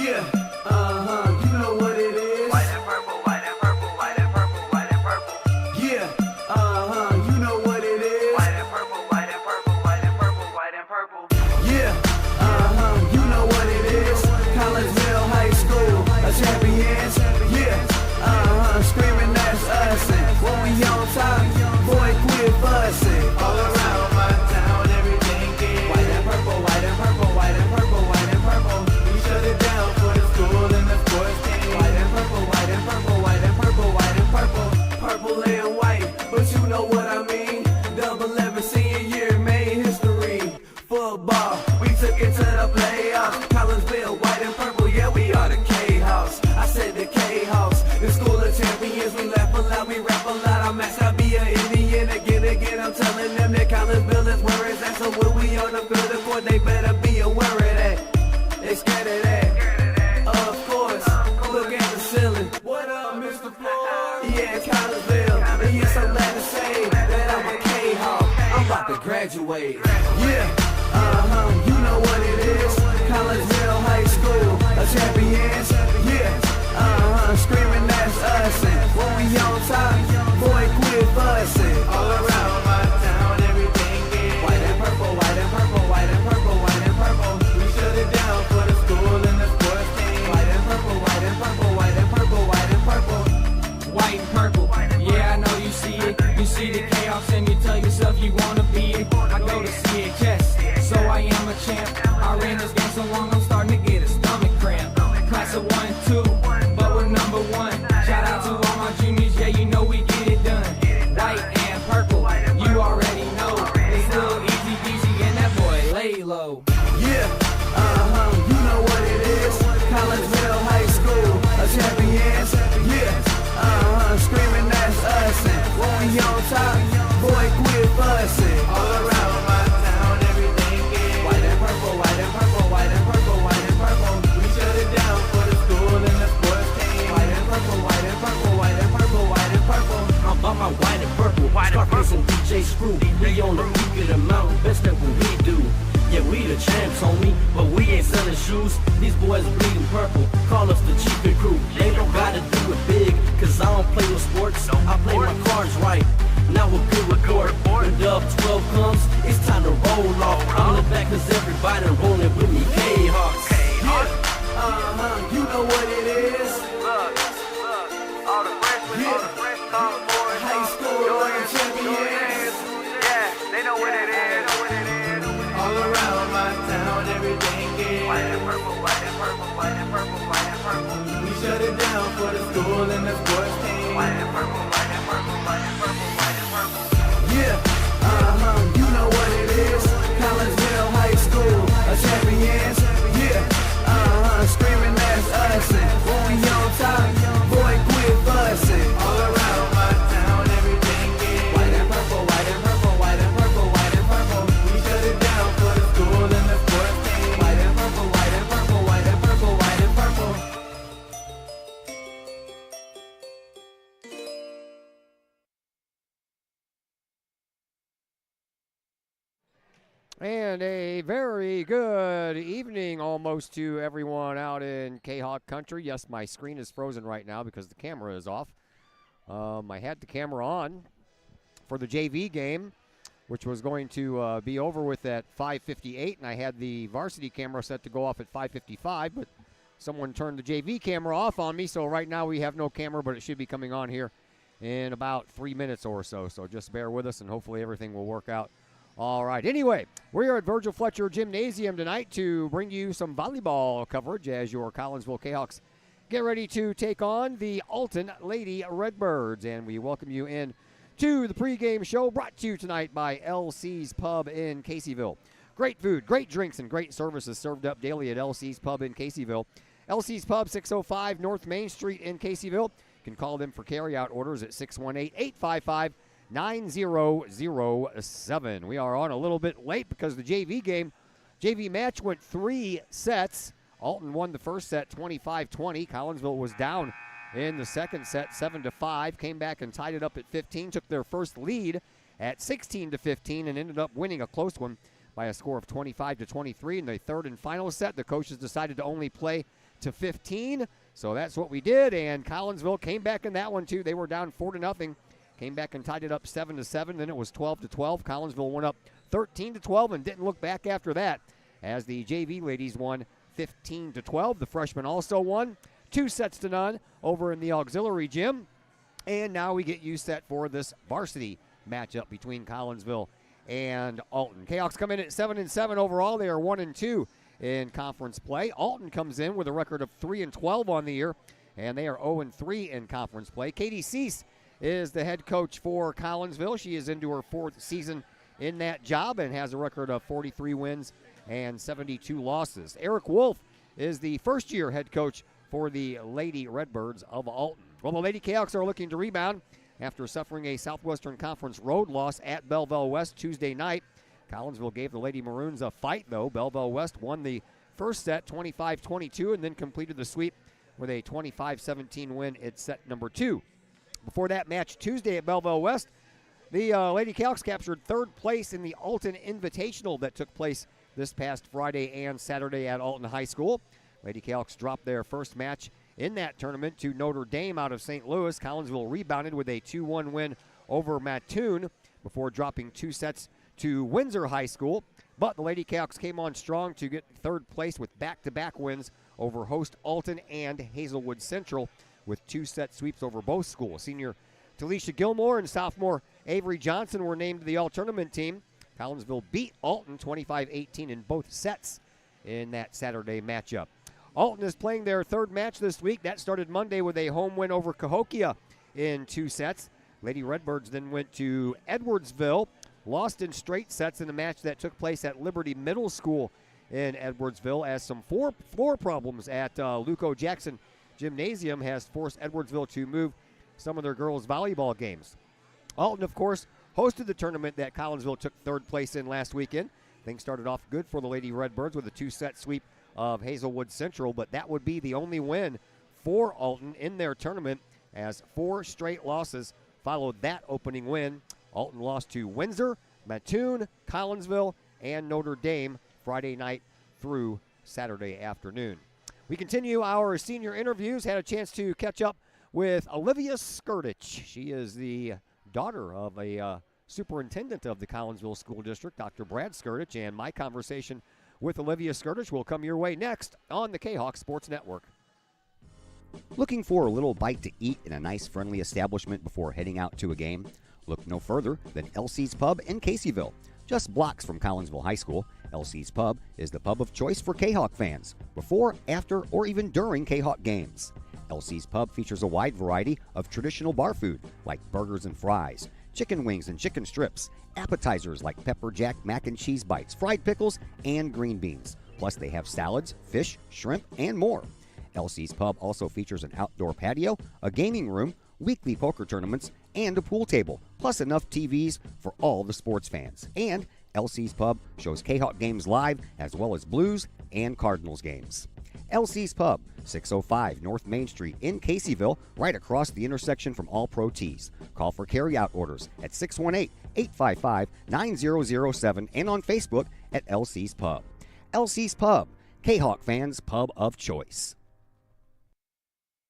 Yeah, you know what it is. White and purple, white and purple, white and purple, white and purple. Yeah, you know what it is. White and purple, white and purple, white and purple, white and purple. Yeah, you know what it is. Collegeville High School, a champions. Yeah, screaming that's us. And when we on top, boy, quit fussing. All around my town, everything is white and purple, white and purple, white and purple, white and purple. We shut it down for the school and the sports team. White and purple, white and purple, white and purple, white and purple. Purple and white, but you know what I mean. Double 11 senior year made history. Football, we took it to the playoffs. Collegeville, white and purple, yeah, we are the K-House. I said the K-House, the school of champions. We laugh a lot, we rap a lot. I'm asked I be an Indian again. I'm telling them that Collegeville is where it's at. So when we on the field of court, they better be aware of that. They scared of that. Of course, look at the ceiling. What up, Mr. Floyd? Yeah, Collegeville. And yes, I'm glad to say that I'm a K-Hawk. I'm about to graduate. Yeah, you know what it is. Collegeville High School, a champions. Yeah, screaming that's us. And when we on top, boy, quit fussing. All around my town, everything is white and purple, white and purple, white and purple, white and purple. We shut it down for the school and the sports team. White and purple, white and purple, white and purple, white and purple. White and purple, yeah, I know you see it. You see the chaos and you tell yourself you wanna be it. I go to CHS, so I am a champ. I ran this game so long I'm starting to get a stomach cramp. Class of 1 and 2, but we're number 1. Shout out to all my juniors, yeah, you know we get it done. White and purple, you already know. It's little easy peasy and that boy lay low. Yeah, you know what it is. Collegeville High School, a champions. Yeah, screaming that's us. And when we on top, boy, quit fussing. All around my town, everything is white and purple, white and purple, white and purple, white and purple. We shut it down for the school and the sports team. White and purple, white and purple, white and purple, white and purple. I'm about my white and purple, Scarface and DJ Screw. We on the peak of the mountain, best at what we do. Yeah, we the champs, homie, but we ain't selling shoes. These boys bleeding purple, call us the chiefin' crew. They don't gotta do it big, cause I don't play with sports. I play my cards right, now we're good report. When Dub 12 comes, it's time to roll off. I'm the back cause everybody rolling with me, K-Hawks. Yeah, you know what it is. Look, all the freshmen, all the fresh sophomores, High school, champions. yeah, they know what it is. All around my town, everything is White and purple, white and purple, white and purple, white and purple. we shut it down for the school and the sports team. White and purple, white and purple, white and purple, white and purple. Yeah, you know what it is. Collegeville High School, a champions. Yeah, screaming that's us. And when we on top, boy, quit fussing. All around my town, everything is white and purple, white and purple, white and purple, white and purple. We shut it down for the school and the sports team. White and purple, white and purple, white and purple, white and purple. And a very good evening almost to everyone out in Kahok country. Yes, my screen is frozen right now because the camera is off. I had the camera on for the JV game, which was going to be over with at 5:58, and I had the varsity camera set to go off at 5:55, but someone turned the JV camera off on me, so right now we have no camera, but it should be coming on here in about 3 minutes or so. So just bear with us, and hopefully everything will work out. All right. Anyway, we are at Virgil Fletcher Gymnasium tonight to bring you some volleyball coverage as your Collinsville Kahawks get ready to take on the Alton Lady Redbirds. And we welcome you in to the pregame show brought to you tonight by LC's Pub in Caseyville. Great food, great drinks, and great services served up daily at LC's Pub in Caseyville. LC's Pub, 605 North Main Street in Caseyville. You can call them for carryout orders at 618-855-9007. We are on a little bit late because the JV match went 3 sets. Alton won the first set 25-20. Collinsville was down in the second set 7-5. Came back and tied it up at 15. Took their first lead at 16-15 and ended up winning a close one by a score of 25-23. In the third and final set, the coaches decided to only play 15. So that's what we did, and Collinsville came back in that one too. They were down 4-0, came back and tied it up 7-7. Then it was 12-12. Collinsville went up 13-12 and didn't look back after that, as the JV ladies won 15-12. The freshmen also won 2-0 over in the auxiliary gym, and now we get you set for this varsity matchup between Collinsville and Alton. Kahawks come in at 7-7 overall. They are 1-2 in conference play. Alton comes in with a record of 3-12 on the year, and they are 0-3 in conference play. Katie Cease is the head coach for Collinsville. She is into her 4th season in that job and has a record of 43 wins and 72 losses. Eric Wolf is the first-year head coach for the Lady Redbirds of Alton. Well, the Lady Kahawks are looking to rebound after suffering a Southwestern Conference road loss at Belleville West Tuesday night. Collinsville gave the Lady Maroons a fight, though. Belleville West won the first set 25-22 and then completed the sweep with a 25-17 win at set number 2. Before that match Tuesday at Belleville West, the Lady Kahawks captured 3rd place in the Alton Invitational that took place this past Friday and Saturday at Alton High School. Lady Kahawks dropped their first match in that tournament to Notre Dame out of St. Louis. Collinsville rebounded with a 2-1 win over Mattoon before dropping 2 sets to Windsor High School. But the Lady Kahawks came on strong to get 3rd place with back-to-back wins over host Alton and Hazelwood Central, with 2-set sweeps over both schools. Senior Talisha Gilmore and sophomore Avery Johnson were named to the all-tournament team. Collinsville beat Alton 25-18 in both sets in that Saturday matchup. Alton is playing their 3rd match this week. That started Monday with a home win over Cahokia in 2 sets. Lady Redbirds then went to Edwardsville, lost in straight sets in a match that took place at Liberty Middle School in Edwardsville, as some floor problems at Luco Jackson Gymnasium has forced Edwardsville to move some of their girls' volleyball games. Alton, of course, hosted the tournament that Collinsville took 3rd place in last weekend. Things started off good for the Lady Redbirds with a 2-set sweep of Hazelwood Central, but that would be the only win for Alton in their tournament, as 4 straight losses followed that opening win. Alton lost to Windsor, Mattoon, Collinsville, and Notre Dame Friday night through Saturday afternoon. We continue our senior interviews. Had a chance to catch up with Olivia Skirtich. She is the daughter of a superintendent of the Collinsville School District, Dr. Brad Skirtich, and my conversation with Olivia Skirtich will come your way next on the Kahok Sports Network. Looking for a little bite to eat in a nice, friendly establishment before heading out to a game? Look no further than Elsie's Pub in Caseyville. Just blocks from Collinsville High School, Elsie's Pub is the pub of choice for Kahawk fans, before, after, or even during Kahawk games. Elsie's Pub features a wide variety of traditional bar food like burgers and fries, chicken wings and chicken strips, appetizers like pepper jack mac and cheese bites, fried pickles, and green beans. Plus they have salads, fish, shrimp, and more. Elsie's Pub also features an outdoor patio, a gaming room, weekly poker tournaments, and a pool table, plus enough TVs for all the sports fans. And Elsie's Pub shows Kahawk games live, as well as Blues and Cardinals games. Elsie's Pub, 605 North Main Street in Caseyville, right across the intersection from All Pro Tees. Call for carry-out orders at 618-855-9007 and on Facebook at Elsie's Pub. Elsie's Pub, Kahawk fans' pub of choice.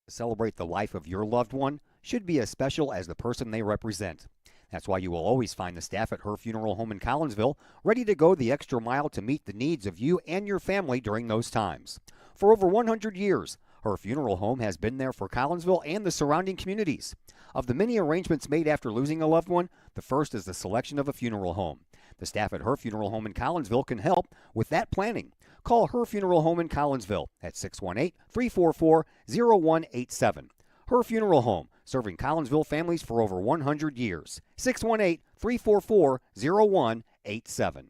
Celebrate the life of your loved one should be as special as the person they represent. That's why you will always find the staff at Her Funeral Home in Collinsville ready to go the extra mile to meet the needs of you and your family during those times. For over 100 years, Her Funeral Home has been there for Collinsville and the surrounding communities. Of the many arrangements made after losing a loved one, the first is the selection of a funeral home. The staff at Her Funeral Home in Collinsville can help with that planning. Call Her Funeral Home in Collinsville at 618-344-0187. Her Funeral Home, serving Collinsville families for over 100 years. 618-344-0187.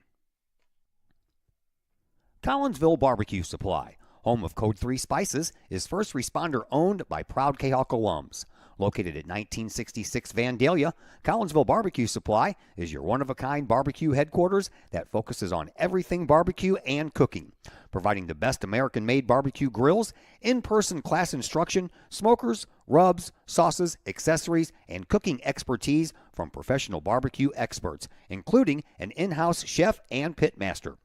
Collinsville Barbecue Supply, home of Code 3 Spices, is first responder owned by proud Kahawk alums. Located at 1966 Vandalia, Collinsville Barbecue Supply is your one-of-a-kind barbecue headquarters that focuses on everything barbecue and cooking, providing the best American-made barbecue grills, in-person class instruction, smokers, rubs, sauces, accessories, and cooking expertise from professional barbecue experts, including an in-house chef and pitmaster.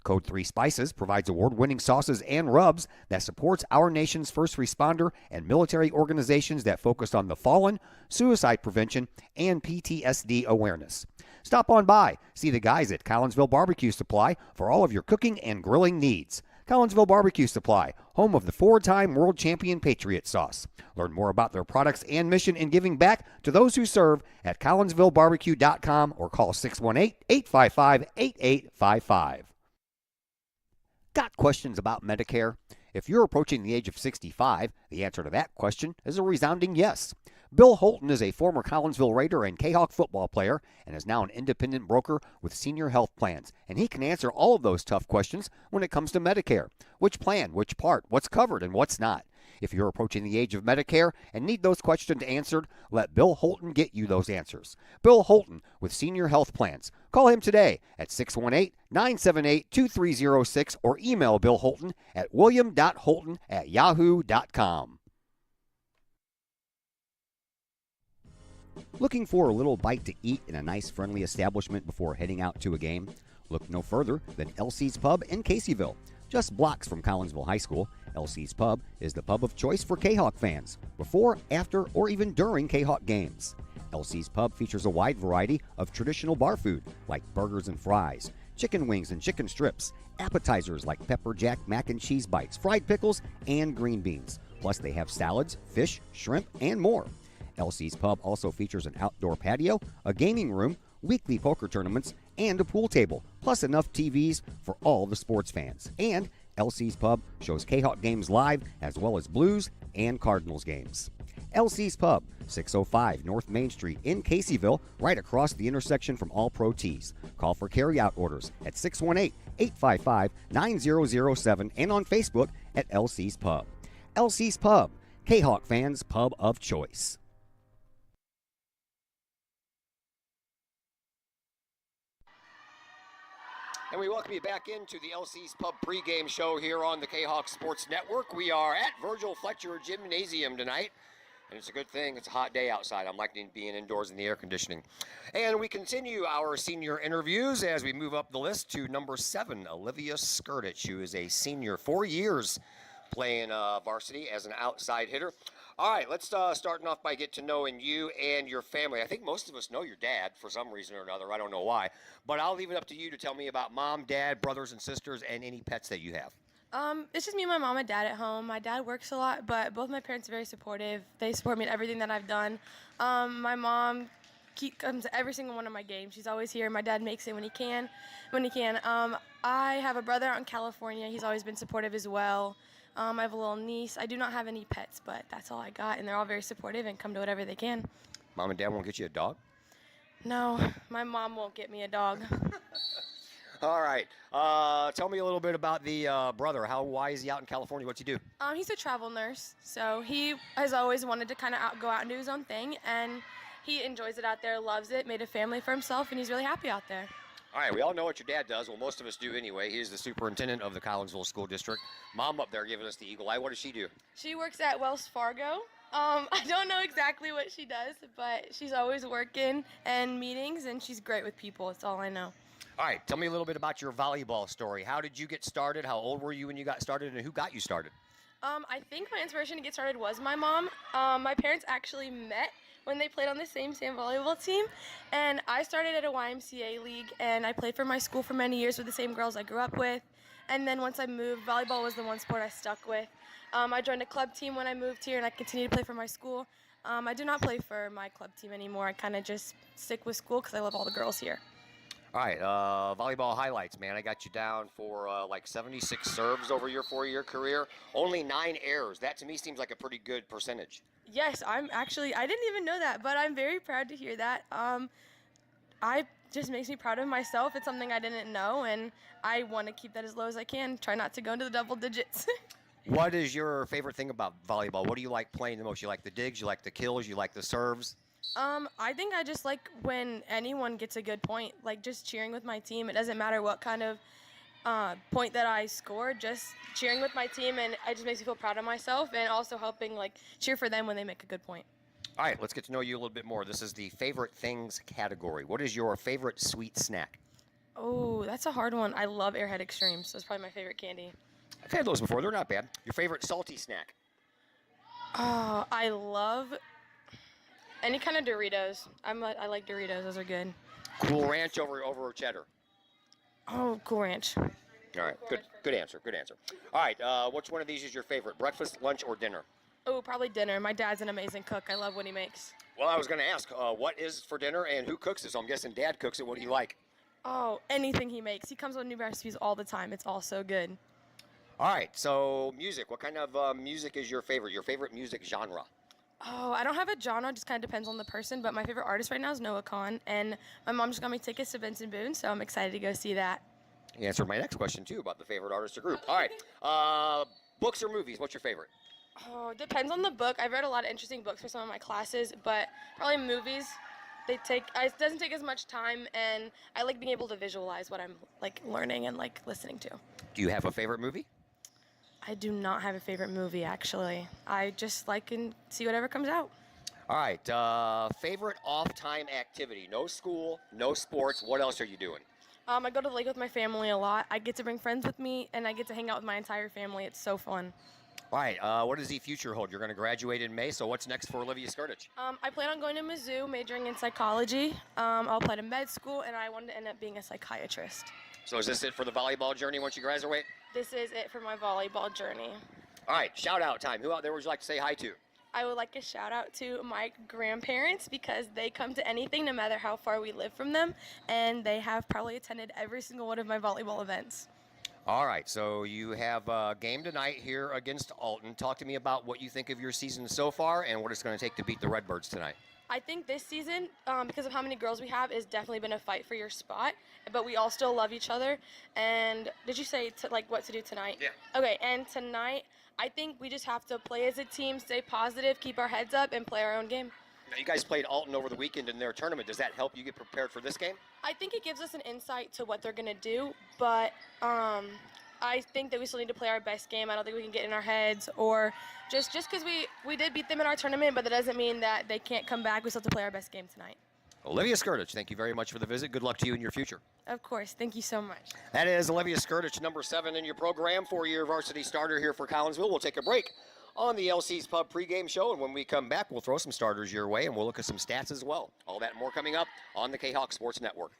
Code 3 Spices provides award-winning sauces and rubs that supports our nation's first responder and military organizations that focus on the fallen, suicide prevention, and PTSD awareness. Stop on by, see the guys at Collinsville Barbecue Supply for all of your cooking and grilling needs. Collinsville Barbecue Supply, home of the 4-time world champion Patriot Sauce. Learn more about their products and mission in giving back to those who serve at collinsvillebarbecue.com or call 618-855-8855. Got questions about Medicare? If you're approaching the age of 65, the answer to that question is a resounding yes. Bill Holton is a former Collinsville Raider and Kahok football player and is now an independent broker with Senior Health Plans, and he can answer all of those tough questions when it comes to Medicare. Which plan, which part, what's covered, and what's not. If you're approaching the age of Medicare and need those questions answered, let Bill Holton get you those answers. Bill Holton with Senior Health Plans. Call him today at 618-978-2306 or email Bill Holton at william.holton@yahoo.com. Looking for a little bite to eat in a nice friendly establishment before heading out to a game? Look no further than LC's Pub in Caseyville. Just blocks from Collinsville High School, LC's Pub is the pub of choice for Kahok fans, before, after, or even during Kahok games. LC's Pub features a wide variety of traditional bar food like burgers and fries, chicken wings and chicken strips, appetizers like pepper jack mac and cheese bites, fried pickles, and green beans. Plus they have salads, fish, shrimp, and more. LC's Pub also features an outdoor patio, a gaming room, weekly poker tournaments, and a pool table, plus enough TVs for all the sports fans. And LC's Pub shows Kahok games live as well as Blues and Cardinals games. LC's Pub, 605 North Main Street in Caseyville, right across the intersection from All Pro Tees. Call for carry-out orders at 618-855-9007 and on Facebook at LC's Pub. LC's Pub, Kahok fans' pub of choice. And we welcome you back into the LC's Pub pregame show here on the Kahok Sports Network. We are at Virgil Fletcher Gymnasium tonight, and it's a good thing. It's a hot day outside. I'm liking being indoors in the air conditioning. And we continue our senior interviews as we move up the list to number 7, Olivia Skirtich, who is a senior, 4 years playing varsity as an outside hitter. All right, let's starting off by get to knowing you and your family. I think most of us know your dad for some reason or another. I don't know why. But I'll leave it up to you to tell me about mom, dad, brothers and sisters, and any pets that you have. It's just me and my mom and dad at home. My dad works a lot, but both my parents are very supportive. They support me in everything that I've done. My mom comes to every single one of my games. She's always here. My dad makes it when he can. I have a brother out in California. He's always been supportive as well. I have a little niece. I do not have any pets, but that's all I got, and they're all very supportive and come to whatever they can. Mom and dad won't get you a dog? No, my mom won't get me a dog. All right. Tell me a little bit about the brother. Why is he out in California? What's he do? He's a travel nurse, so he has always wanted to kind of go out and do his own thing, and he enjoys it out there, loves it, made a family for himself, and he's really happy out there. All right, we all know what your dad does. Well, most of us do anyway. He's the superintendent of the Collinsville School District. Mom up there giving us the eagle eye. What does she do? She works at Wells Fargo. I don't know exactly what she does, but she's always working and meetings, and she's great with people. That's all I know. All right, tell me a little bit about your volleyball story. How did you get started? How old were you when you got started, and who got you started? I think my inspiration to get started was my mom. My parents actually met when they played on the same volleyball team, and I started at a YMCA league, and I played for my school for many years with the same girls I grew up with. And then once I moved, volleyball was the one sport I stuck with. I joined a club team when I moved here, and I continued to play for my school. I do not play for my club team anymore. I kind of just stick with school because I love all the girls here. All right, volleyball highlights, man. I got you down for like 76 serves over your 4-year career. Only 9 errors. That to me seems like a pretty good percentage. Yes, I didn't even know that, but I'm very proud to hear that. Just makes me proud of myself. It's something I didn't know, and I want to keep that as low as I can. Try not to go into the double digits. What is your favorite thing about volleyball? What do you like playing the most? You like the digs, you like the kills, you like the serves? I think I just like when anyone gets a good point, like just cheering with my team. It doesn't matter what kind of point that I score, just cheering with my team, and it just makes me feel proud of myself and also helping cheer for them when they make a good point. All right, let's get to know you a little bit more. This is the favorite things category. What is your favorite sweet snack? Oh, that's a hard one. I love Airhead Extremes. That's probably my favorite candy. I've had those before. They're not bad. Your favorite salty snack? Oh, I love any kind of Doritos. I like Doritos. Those are good. Cool Ranch over cheddar. Oh, Cool Ranch. All right, good answer. All right, which one of these is your favorite? Breakfast, lunch, or dinner? Oh, probably dinner. My dad's an amazing cook. I love what he makes. Well, I was going to ask, what is for dinner and who cooks it? So I'm guessing Dad cooks it. What do you like? Oh, anything he makes. He comes with new recipes all the time. It's all so good. All right, so music. What kind of music is your favorite? Your favorite music genre? Oh, I don't have a genre. Just kind of depends on the person. But my favorite artist right now is Noah Kahan. And my mom just got me tickets to Benson Boone, so I'm excited to go see that. You answered my next question, too, about the favorite artist or group. All right, books or movies? What's your favorite? Oh, it depends on the book. I've read a lot of interesting books for some of my classes, but probably movies. It doesn't take as much time, and I like being able to visualize what I'm like learning and like listening to. Do you have a favorite movie? I do not have a favorite movie, actually. I just like and see whatever comes out. All right, favorite off-time activity? No school, no sports. What else are you doing? I go to the lake with my family a lot. I get to bring friends with me, and I get to hang out with my entire family. It's so fun. All right, what does the future hold? You're going to graduate in May, so what's next for Olivia Skirtich? I plan on going to Mizzou, majoring in psychology. I'll apply to med school, and I wanted to end up being a psychiatrist. So is this it for the volleyball journey once you graduate? This is it for my volleyball journey. All right, shout-out time. Who out there would you like to say hi to? I would like a shout out to my grandparents because they come to anything no matter how far we live from them, and they have probably attended every single one of my volleyball events. All right, so you have a game tonight here against Alton. Talk to me about what you think of your season so far and what it's going to take to beat the Redbirds tonight. I think this season, because of how many girls we have, is definitely been a fight for your spot, but we all still love each other. And did you say what to do tonight? Yeah. Okay, and tonight, I think we just have to play as a team, stay positive, keep our heads up, and play our own game. Now, you guys played Alton over the weekend in their tournament. Does that help you get prepared for this game? I think it gives us an insight to what they're going to do, but I think that we still need to play our best game. I don't think we can get in our heads, or just because we did beat them in our tournament, but that doesn't mean that they can't come back. We still have to play our best game tonight. Olivia Skirtich, thank you very much for the visit. Good luck to you in your future. Of course. Thank you so much. That is Olivia Skirtich, number 7 in your program, 4-year varsity starter here for Collinsville. We'll take a break on the LC's Pub pregame show, and when we come back, we'll throw some starters your way, and we'll look at some stats as well. All that and more coming up on the Kahok Sports Network.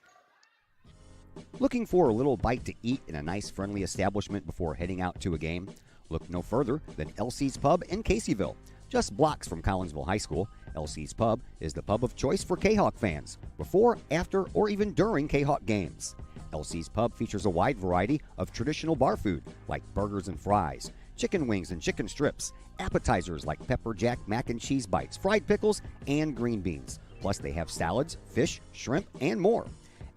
Looking for a little bite to eat in a nice, friendly establishment before heading out to a game? Look no further than LC's Pub in Caseyville. Just blocks from Collinsville High School, LC's Pub is the pub of choice for Kahok fans, before, after, or even during Kahok games. LC's Pub features a wide variety of traditional bar food like burgers and fries, chicken wings and chicken strips, appetizers like pepper jack mac and cheese bites, fried pickles, and green beans. Plus they have salads, fish, shrimp, and more.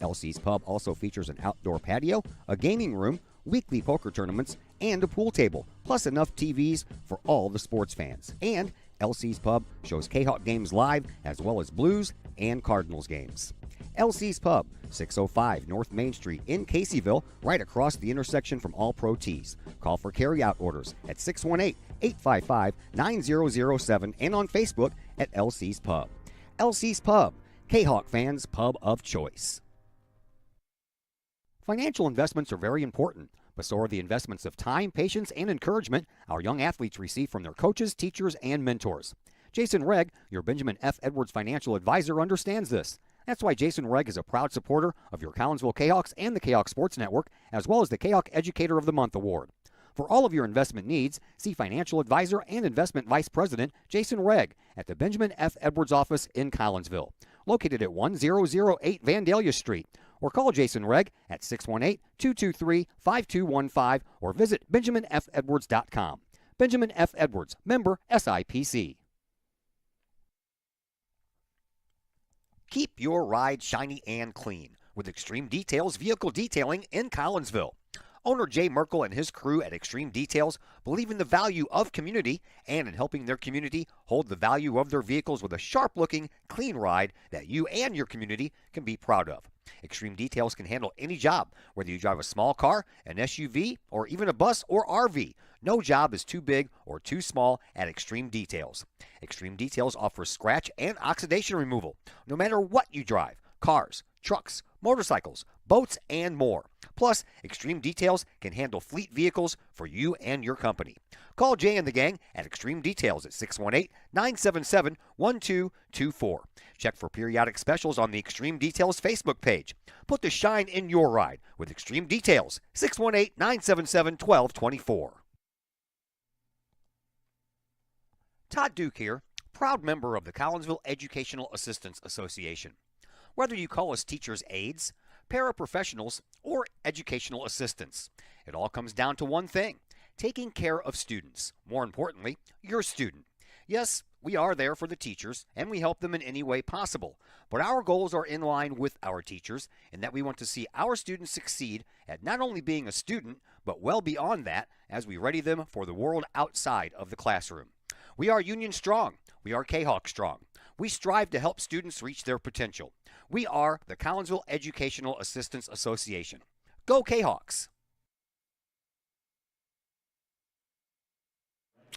LC's Pub also features an outdoor patio, a gaming room, weekly poker tournaments, and a pool table, plus enough TVs for all the sports fans. And LC's Pub shows Kahok games live as well as Blues and Cardinals games. LC's Pub, 605 North Main Street in Caseyville, right across the intersection from All Pro Tees. Call for carry-out orders at 618-855-9007 and on Facebook at LC's Pub. LC's Pub, Kahok fans' pub of choice. Financial investments are very important, but so are the investments of time, patience, and encouragement our young athletes receive from their coaches, teachers, and mentors. Jason Regg, your Benjamin F. Edwards financial advisor, understands this. That's why Jason Regg is a proud supporter of your Collinsville Kahawks and the Kahok Sports Network, as well as the Kahok Educator of the Month Award. For all of your investment needs, see financial advisor and investment vice president Jason Regg at the Benjamin F. Edwards office in Collinsville, located at 1008 Vandalia Street, or call Jason Regg at 618-223-5215 or visit benjaminfedwards.com. Benjamin F. Edwards, member SIPC. Keep your ride shiny and clean with Extreme Details Vehicle Detailing in Collinsville. Owner Jay Merkel and his crew at Extreme Details believe in the value of community and in helping their community hold the value of their vehicles with a sharp-looking, clean ride that you and your community can be proud of. Extreme Details can handle any job, whether you drive a small car, an SUV, or even a bus or RV. No job is too big or too small at Extreme Details. Extreme Details offers scratch and oxidation removal, no matter what you drive. Cars, trucks, motorcycles, boats, and more. Plus, Extreme Details can handle fleet vehicles for you and your company. Call Jay and the gang at Extreme Details at 618-977-1224. Check for periodic specials on the Extreme Details Facebook page. Put the shine in your ride with Extreme Details, 618-977-1224. Todd Duke here, proud member of the Collinsville Educational Assistance Association. Whether you call us teachers' aides, paraprofessionals, or educational assistants, it all comes down to one thing: taking care of students. More importantly, your student. Yes, we are there for the teachers, and we help them in any way possible. But our goals are in line with our teachers, in that we want to see our students succeed at not only being a student, but well beyond that as we ready them for the world outside of the classroom. We are Union Strong. We are Kahok Strong. We strive to help students reach their potential. We are the Collinsville Educational Assistance Association. Go Kahawks!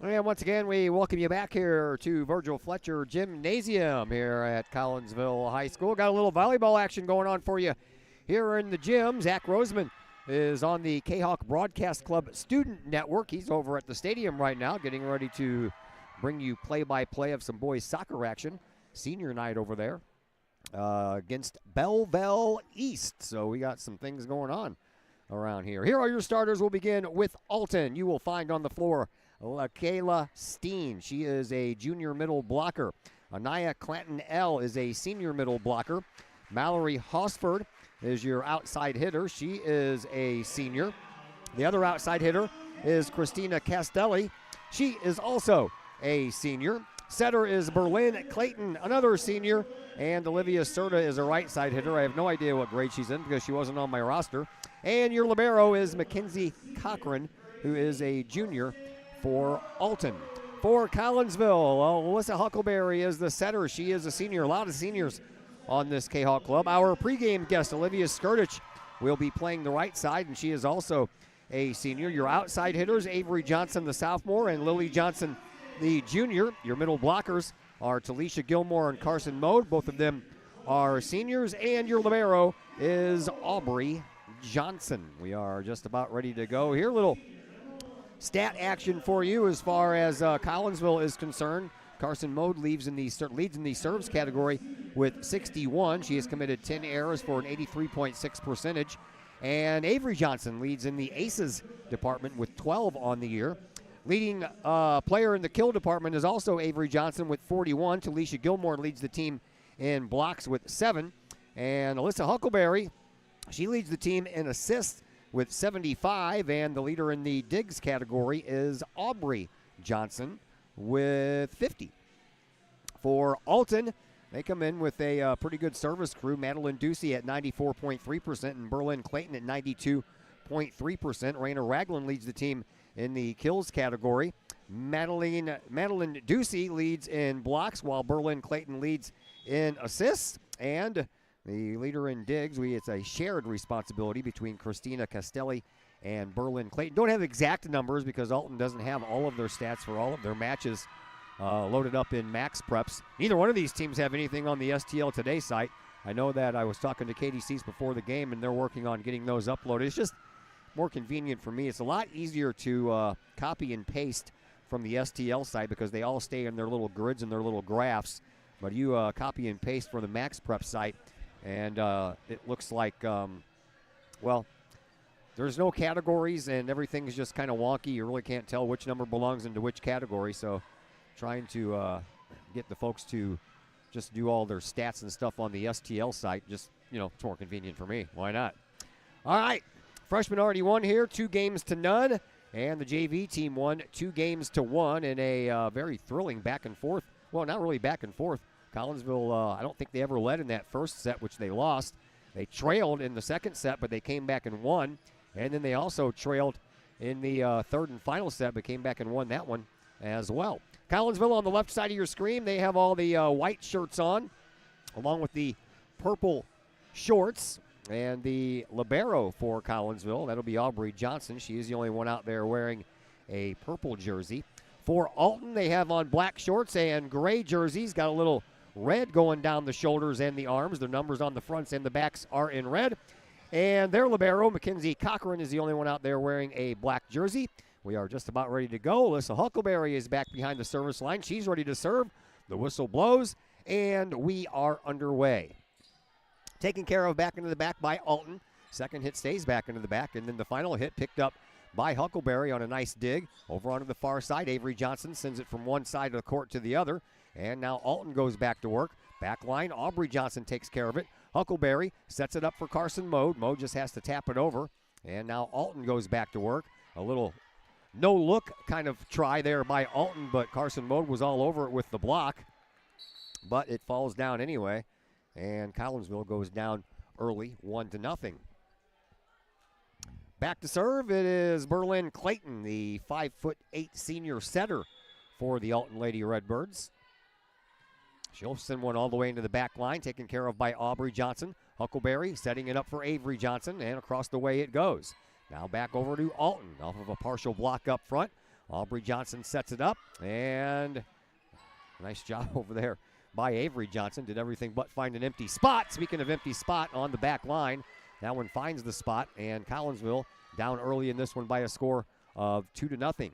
And once again, we welcome you back here to Virgil Fletcher Gymnasium here at Collinsville High School. Got a little volleyball action going on for you here in the gym. Zach Roseman is on the Kahawk Broadcast Club Student Network. He's over at the stadium right now getting ready to bring you play-by-play of some boys soccer action. Senior night over there against Belleville East. So we got some things going on around here. Here are your starters. We'll begin with Alton. You will find on the floor LaKayla Steen. She is a junior middle blocker. Anaya Clanton-L is a senior middle blocker. Mallory Hosford is your outside hitter. She is a senior. The other outside hitter is Christina Castelli. She is also a senior. Setter is Berlin Clayton, another senior. And Olivia Serta is a right side hitter. I have no idea what grade she's in because she wasn't on my roster. And your libero is Mackenzie Cochran, who is a junior for Alton. For Collinsville, Alyssa Huckleberry is the setter. She is a senior. A lot of seniors on this Kahawk club. Our pregame guest, Olivia Skirtich, will be playing the right side, and she is also a senior. Your outside hitters, Avery Johnson, the sophomore, and Lily Johnson, the junior. Your middle blockers are Talisha Gilmore and Carson Mode. Both of them are seniors. And your libero is Aubrey Johnson. We are just about ready to go here. Little stat action for you as far as Collinsville is concerned. Carson Mode leads in the serves category with 61. She has committed 10 errors for an 83.6 percentage. And Avery Johnson leads in the aces department with 12 on the year. Leading player in the kill department is also Avery Johnson with 41. Talisha Gilmore leads the team in blocks with 7. And Alyssa Huckleberry, she leads the team in assists with 75. And the leader in the digs category is Aubrey Johnson with 50. For Alton, they come in with a pretty good service crew. Madeline Ducey at 94.3% and Berlin Clayton at 92.3%. Raina Ragland leads the team in the kills category. Madeline Ducey leads in blocks while Berlin Clayton leads in assists. And the leader in digs, it's a shared responsibility between Christina Castelli and Berlin Clayton. Don't have exact numbers because Alton doesn't have all of their stats for all of their matches loaded up in Max Preps. Neither one of these teams have anything on the STL Today site. I know that I was talking to Katie Cease before the game, and they're working on getting those uploaded. It's just more convenient for me. It's a lot easier to copy and paste from the STL site because they all stay in their little grids and their little graphs. But you copy and paste from the Max Prep site, and it looks like, well, there's no categories, and everything's just kind of wonky. You really can't tell which number belongs into which category. So trying to get the folks to just do all their stats and stuff on the STL site, just, it's more convenient for me. Why not? All right. Freshman already won here, 2-0. And the JV team won 2-1 in a very thrilling back and forth. Well, not really back and forth. Collinsville, I don't think they ever led in that first set, which they lost. They trailed in the second set, but they came back and won. And then they also trailed in the third and final set, but came back and won that one as well. Collinsville on the left side of your screen, they have all the white shirts on, along with the purple shorts. And the libero for Collinsville, that'll be Aubrey Johnson. She is the only one out there wearing a purple jersey. For Alton, they have on black shorts and gray jerseys. Got a little red going down the shoulders and the arms. Their numbers on the fronts and the backs are in red. And their libero, Mackenzie Cochran, is the only one out there wearing a black jersey. We are just about ready to go. Alyssa Huckleberry is back behind the service line. She's ready to serve. The whistle blows, and we are underway. Taken care of back into the back by Alton. Second hit stays back into the back, and then the final hit picked up by Huckleberry on a nice dig. Over onto the far side, Avery Johnson sends it from one side of the court to the other. And now Alton goes back to work. Back line, Aubrey Johnson takes care of it. Huckleberry sets it up for Carson Mode. Mode just has to tap it over. And now Alton goes back to work. A little no-look kind of try there by Alton, but Carson Mode was all over it with the block. But it falls down anyway. And Collinsville goes down early, 1-0. Back to serve, it is Berlin Clayton, the 5'8" senior setter for the Alton Lady Redbirds. She'll send one all the way into the back line, taken care of by Aubrey Johnson. Huckleberry setting it up for Avery Johnson, and across the way it goes. Now back over to Alton, off of a partial block up front. Aubrey Johnson sets it up, and nice job over there by Avery Johnson. Did everything but find an empty spot. Speaking of empty spot on the back line, that one finds the spot, and Collinsville down early in this one by a score of 2-0.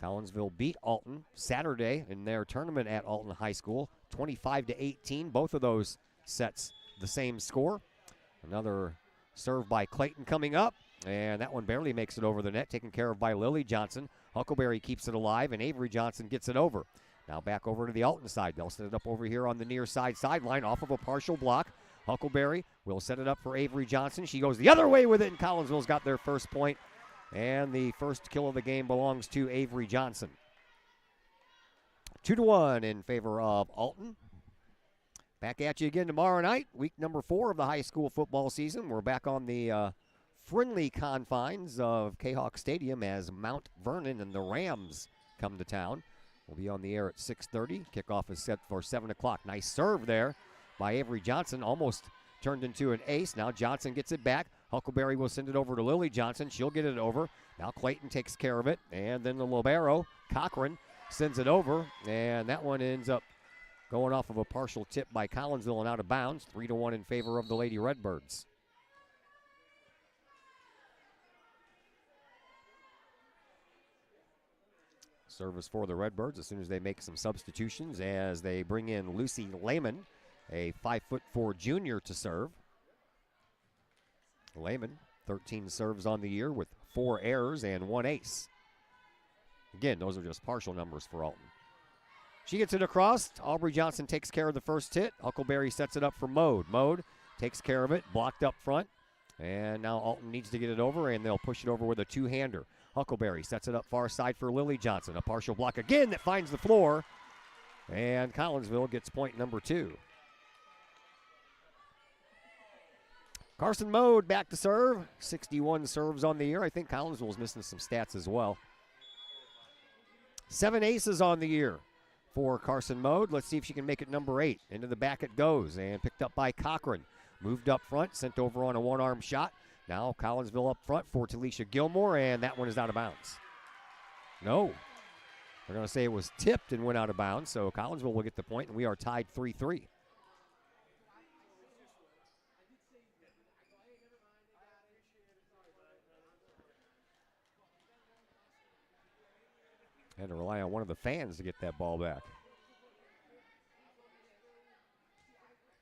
Collinsville beat Alton Saturday in their tournament at Alton High School, 25-18. Both of those sets the same score. Another serve by Clayton coming up, and that one barely makes it over the net, taken care of by Lily Johnson. Huckleberry keeps it alive, and Avery Johnson gets it over. Now back over to the Alton side. They'll set it up over here on the near side sideline off of a partial block. Huckleberry will set it up for Avery Johnson. She goes the other way with it, and Collinsville's got their first point. And the first kill of the game belongs to Avery Johnson. 2-1 in favor of Alton. Back at you again tomorrow night, week number 4 of the high school football season. We're back on the friendly confines of Kahok Stadium as Mount Vernon and the Rams come to town. We'll be on the air at 6:30. Kickoff is set for 7 o'clock. Nice serve there by Avery Johnson. Almost turned into an ace. Now Johnson gets it back. Huckleberry will send it over to Lily Johnson. She'll get it over. Now Clayton takes care of it. And then the libero, Cochran, sends it over. And that one ends up going off of a partial tip by Collinsville and out of bounds. 3-1 in favor of the Lady Redbirds. Service for the Redbirds as soon as they make some substitutions as they bring in Lucy Lehman, a 5'4" junior, to serve. Lehman, 13 serves on the year with 4 errors and 1 ace. Again, those are just partial numbers for Alton. She gets it across. Aubrey Johnson takes care of the first hit. Huckleberry sets it up for Mode. Mode takes care of it, blocked up front. And now Alton needs to get it over, and they'll push it over with a two-hander. Huckleberry sets it up far side for Lily Johnson. A partial block again that finds the floor. And Collinsville gets point number 2. Carson Mode back to serve. 61 serves on the year. I think Collinsville's missing some stats as well. 7 aces on the year for Carson Mode. Let's see if she can make it number 8. Into the back it goes, and picked up by Cochran. Moved up front, sent over on a one-arm shot. Now Collinsville up front for Talisha Gilmore, and that one is out of bounds. No. They're going to say it was tipped and went out of bounds, so Collinsville will get the point, and we are tied 3-3. Had to rely on one of the fans to get that ball back.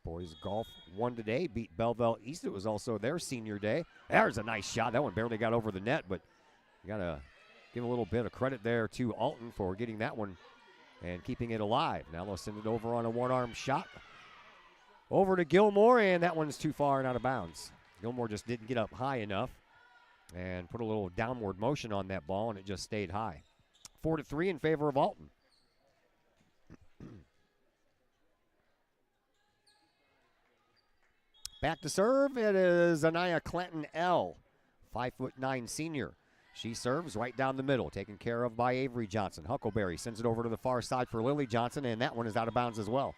Boys golf won today, beat Belleville East. It was also their senior day. There's a nice shot. That one barely got over the net, but you got to give a little bit of credit there to Alton for getting that one and keeping it alive. Now they'll send it over on a one-arm shot. Over to Gilmore, and that one's too far and out of bounds. Gilmore just didn't get up high enough and put a little downward motion on that ball, and it just stayed high. 4-3 in favor of Alton. Back to serve, it is Anaya Clanton L., 5'9" senior. She serves right down the middle, taken care of by Avery Johnson. Huckleberry sends it over to the far side for Lily Johnson, and that one is out of bounds as well.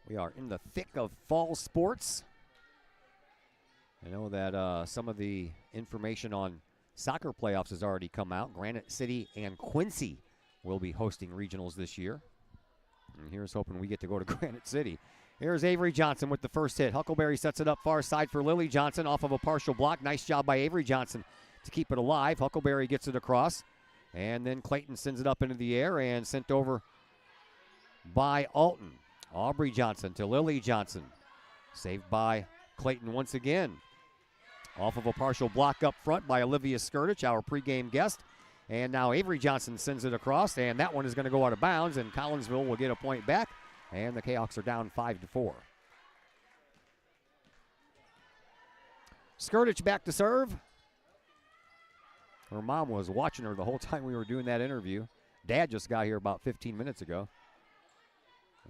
We are in the thick of fall sports. I know that some of the information on soccer playoffs has already come out. Granite City and Quincy will be hosting regionals this year. And here's hoping we get to go to Granite City. Here's Avery Johnson with the first hit. Huckleberry sets it up far side for Lily Johnson off of a partial block. Nice job by Avery Johnson to keep it alive. Huckleberry gets it across. And then Clayton sends it up into the air and sent over by Alton. Aubrey Johnson to Lily Johnson. Saved by Clayton once again. Off of a partial block up front by Olivia Skirtich, our pregame guest. And now Avery Johnson sends it across, and that one is going to go out of bounds, and Collinsville will get a point back, and the Kahawks are down 5-4. Skirtich back to serve. Her mom was watching her the whole time we were doing that interview. Dad just got here about 15 minutes ago.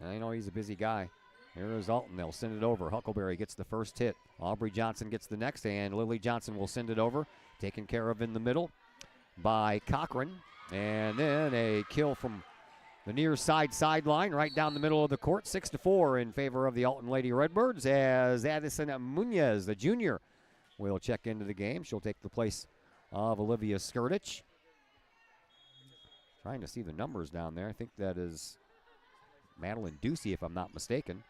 I know he's a busy guy. Here is Alton. They'll send it over. Huckleberry gets the first hit. Aubrey Johnson gets the next, and Lily Johnson will send it over. Taken care of in the middle by Cochran. And then a kill from the near side sideline right down the middle of the court. 6-4 in favor of the Alton Lady Redbirds as Addison Munoz, the junior, will check into the game. She'll take the place of Olivia Skirtich. Trying to see the numbers down there. I think that is Madeline Ducey, if I'm not mistaken.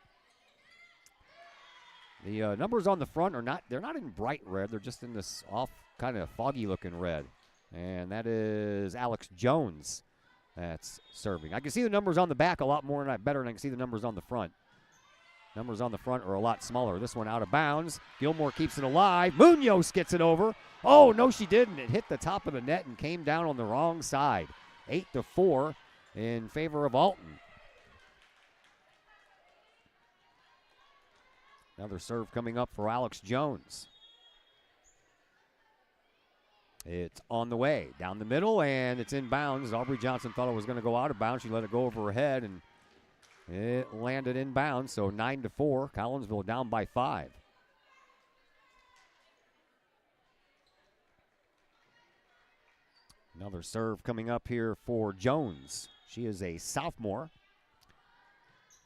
The numbers on the front they're not in bright red. They're just in this off kind of foggy looking red. And that is Alex Jones that's serving. I can see the numbers on the back a lot more better than I can see the numbers on the front. Numbers on the front are a lot smaller. This one out of bounds. Gilmore keeps it alive. Munoz gets it over. Oh, no, she didn't. It hit the top of the net and came down on the wrong side. 8-4 in favor of Alton. Another serve coming up for Alex Jones. It's on the way. Down the middle, and it's in bounds. Aubrey Johnson thought it was going to go out of bounds. She let it go over her head, and it landed in bounds. So 9-4. Collinsville down by 5. Another serve coming up here for Jones. She is a sophomore.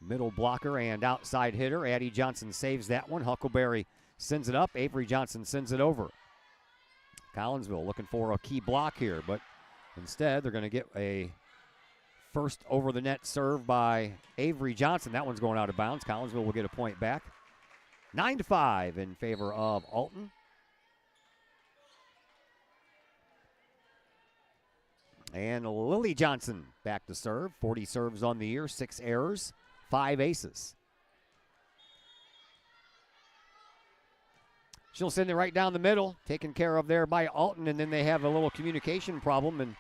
Middle blocker and outside hitter. Addie Johnson saves that one. Huckleberry sends it up. Avery Johnson sends it over. Collinsville looking for a key block here, but instead they're going to get a first over the net serve by Avery Johnson. That one's going out of bounds. Collinsville will get a point back. 9-5 in favor of Alton. And Lily Johnson back to serve. 40 serves on the year, 6 errors, 5 aces. She'll send it right down the middle, taken care of there by Alton, and then they have a little communication problem, and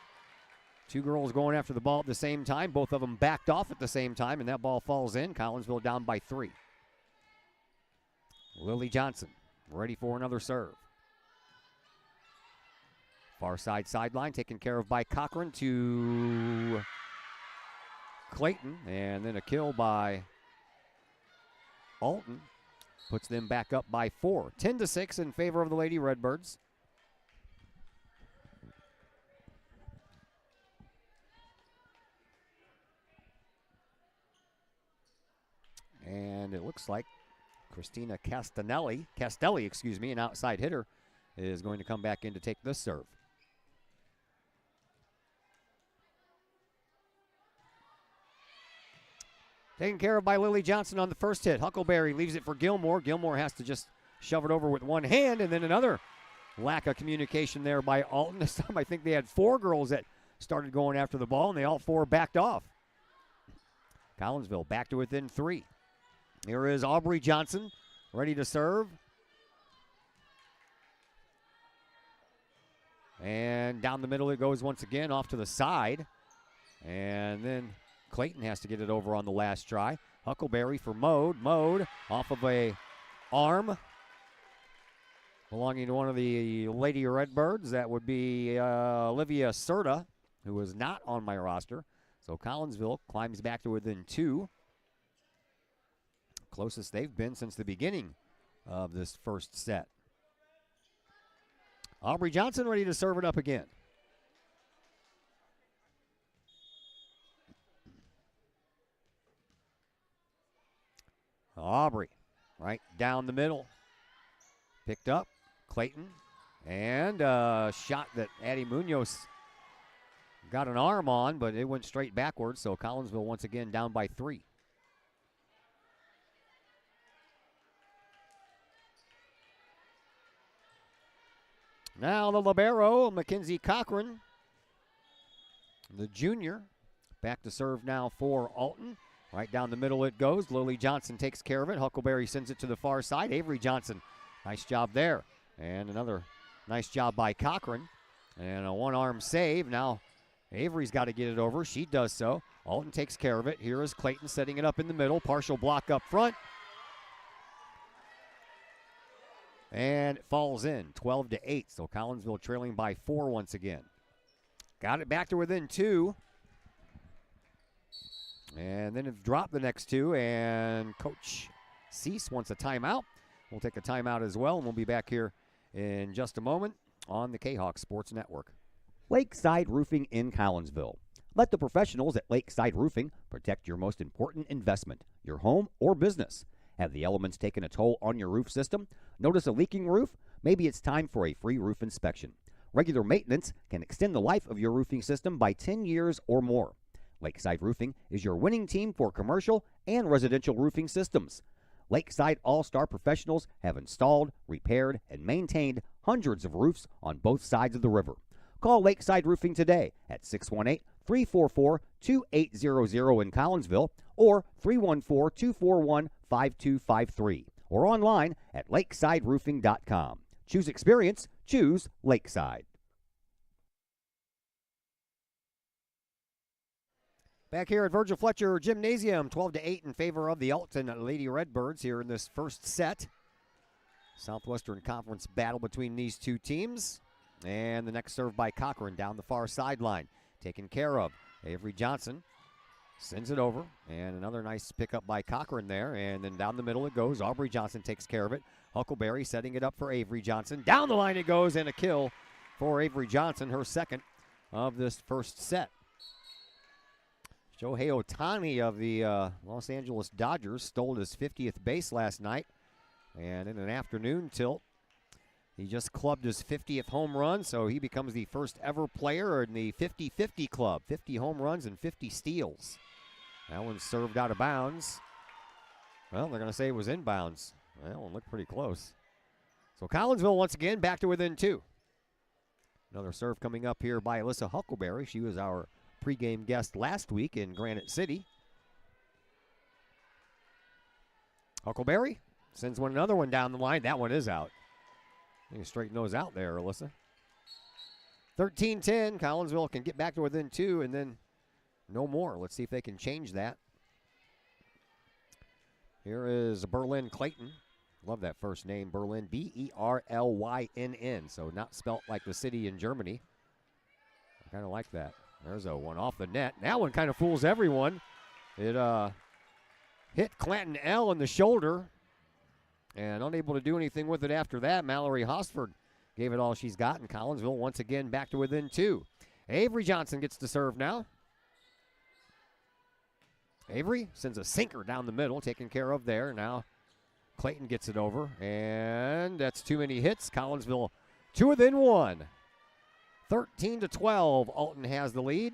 two girls going after the ball at the same time. Both of them backed off at the same time, and that ball falls in. Collinsville down by 3. Lily Johnson ready for another serve. Far side sideline taken care of by Cochran to Clayton, and then a kill by Alton. Puts them back up by 4. 10-6 in favor of the Lady Redbirds. And it looks like Christina Castelli, an outside hitter, is going to come back in to take this serve. Taken care of by Lily Johnson on the first hit. Huckleberry leaves it for Gilmore. Gilmore has to just shove it over with one hand, and then another lack of communication there by Alton. This time I think they had 4 girls that started going after the ball, and they all 4 backed off. Collinsville back to within 3. Here is Aubrey Johnson ready to serve. And down the middle it goes once again, off to the side. And then Clayton has to get it over on the last try. Huckleberry for Mode. Mode off of a arm belonging to one of the Lady Redbirds. That would be Olivia Serta, who is not on my roster. So Collinsville climbs back to within 2. Closest they've been since the beginning of this first set. Aubrey Johnson ready to serve it up again. Aubrey right down the middle. Picked up. Clayton And a shot that Addie Munoz got an arm on, but it went straight backwards. So Collinsville once again down by 3. Now the libero, Mackenzie Cochran, the junior, back to serve now for Alton. Right down the middle it goes. Lily Johnson takes care of it. Huckleberry sends it to the far side. Avery Johnson, nice job there. And another nice job by Cochran. And a one-arm save. Now Avery's got to get it over. She does so. Alton takes care of it. Here is Clayton setting it up in the middle. Partial block up front. And it falls in, 12-8. So Collinsville trailing by 4 once again. Got it back to within 2. And then have dropped the next 2. And Coach Cease wants a timeout. We'll take a timeout as well, and we'll be back here in just a moment on the Kahok Sports Network. Lakeside Roofing in Collinsville. Let the professionals at Lakeside Roofing protect your most important investment, your home or business. Have the elements taken a toll on your roof system? Notice a leaking roof? Maybe it's time for a free roof inspection. Regular maintenance can extend the life of your roofing system by 10 years or more. Lakeside Roofing is your winning team for commercial and residential roofing systems. Lakeside All-Star professionals have installed, repaired, and maintained hundreds of roofs on both sides of the river. Call Lakeside Roofing today at 618-344-2800 in Collinsville or 314-241-5253 or online at lakesideroofing.com. Choose experience, choose Lakeside. Back here at Virgil Fletcher Gymnasium, 12-8 in favor of the Alton Lady Redbirds here in this first set. Southwestern Conference battle between these two teams. And the next serve by Cochran down the far sideline. Taken care of. Avery Johnson sends it over. And another nice pickup by Cochran there. And then down the middle it goes. Aubrey Johnson takes care of it. Huckleberry setting it up for Avery Johnson. Down the line it goes, and a kill for Avery Johnson, her second of this first set. Shohei Ohtani of the Los Angeles Dodgers stole his 50th base last night. And in an afternoon tilt, he just clubbed his 50th home run, so he becomes the first ever player in the 50-50 club. 50 home runs and 50 steals. That one served out of bounds. Well, they're going to say it was inbounds. Well, that one looked pretty close. So Collinsville once again back to within 2. Another serve coming up here by Alyssa Huckleberry. She was our pregame guest last week in Granite City. Huckleberry sends another one down the line. That one is out. You straighten those out there, Alyssa. 13-10. Collinsville can get back to within 2 and then no more. Let's see if they can change that. Here is Berlin Clayton. Love that first name, Berlin. B-E-R-L-Y-N-N. So not spelt like the city in Germany. I kind of like that. There's a one off the net. That one kind of fools everyone. It hit Clanton L in the shoulder. And unable to do anything with it after that, Mallory Hosford gave it all she's got, and Collinsville once again back to within 2. Avery Johnson gets to serve now. Avery sends a sinker down the middle, taken care of there. Now Clayton gets it over, and that's too many hits. Collinsville 2 within 1. 13-12, Alton has the lead.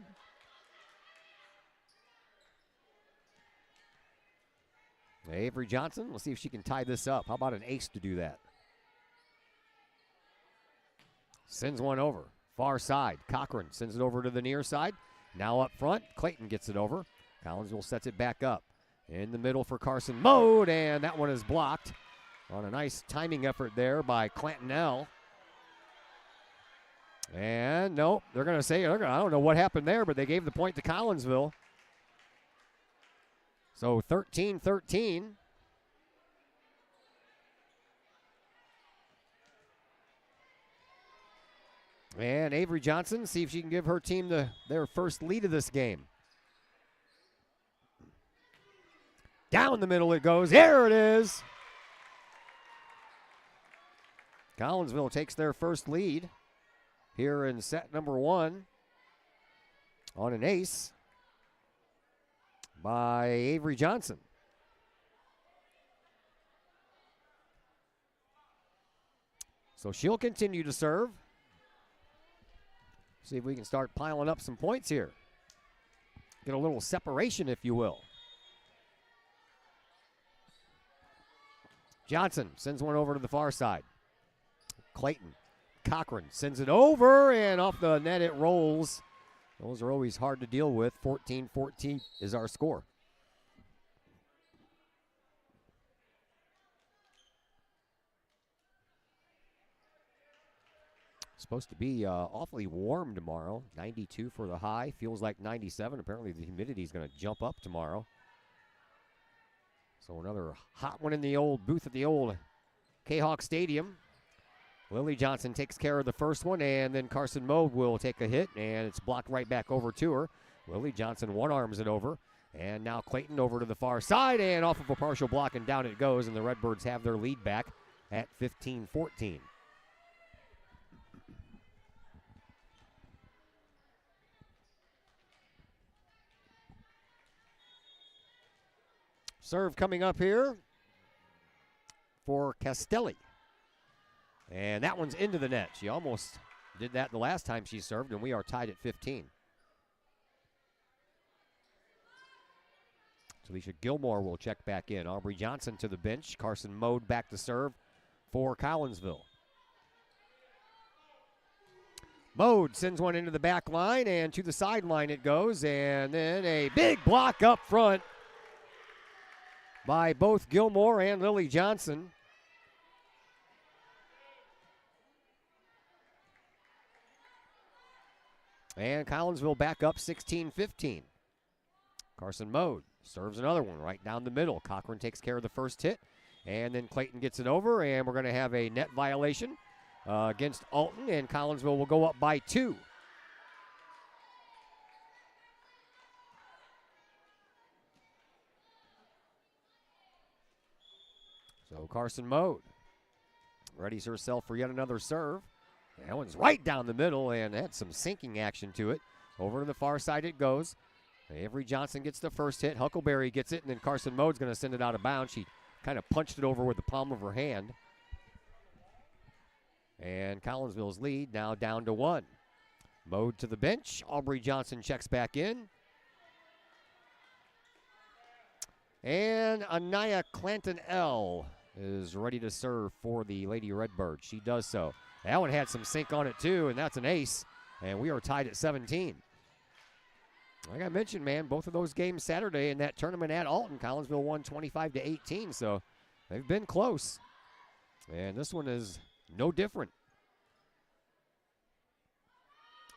Avery Johnson, let's see if she can tie this up. How about an ace to do that? Sends one over. Far side. Cochran sends it over to the near side. Now up front, Clayton gets it over. Collinsville sets it back up. In the middle for Carson Mode, and that one is blocked on a nice timing effort there by Clanton L. And nope, they're going to say, I don't know what happened there, but they gave the point to Collinsville. So 13-13. And Avery Johnson, see if she can give her team their first lead of this game. Down the middle it goes. There it is. Collinsville takes their first lead here in set number 1 on an ace by Avery Johnson. So she'll continue to serve. See if we can start piling up some points here. Get a little separation, if you will. Johnson sends one over to the far side. Clayton. Cochran sends it over, and off the net it rolls. Those are always hard to deal with. 14-14 is our score. Supposed to be awfully warm tomorrow. 92 for the high. Feels like 97. Apparently the humidity is going to jump up tomorrow. So another hot one in the old booth at the old Kahok Stadium. Lily Johnson takes care of the first one, and then Carson Mode will take a hit, and it's blocked right back over to her. Lily Johnson one-arms it over, and now Clayton over to the far side, and off of a partial block, and down it goes, and the Redbirds have their lead back at 15-14. Serve coming up here for Castelli. And that one's into the net. She almost did that the last time she served, and we are tied at 15. Talisha Gilmore will check back in. Aubrey Johnson to the bench. Carson Mode back to serve for Collinsville. Mode sends one into the back line, and to the sideline it goes, and then a big block up front by both Gilmore and Lily Johnson. And Collinsville back up 16-15. Carson Mode serves another one right down the middle. Cochran takes care of the first hit, and then Clayton gets it over, and we're going to have a net violation against Alton, and Collinsville will go up by 2. So Carson Mode readies herself for yet another serve. That one's right down the middle and had some sinking action to it. Over to the far side it goes. Avery Johnson gets the first hit. Huckleberry gets it, and then Carson Mode's going to send it out of bounds. She kind of punched it over with the palm of her hand. And Collinsville's lead now down to 1. Mode to the bench. Aubrey Johnson checks back in. And Anaya Clanton-L is ready to serve for the Lady Redbirds. She does so. That one had some sink on it too, and that's an ace. And we are tied at 17. Like I mentioned, man, both of those games Saturday in that tournament at Alton, Collinsville won 25-18, so they've been close. And this one is no different.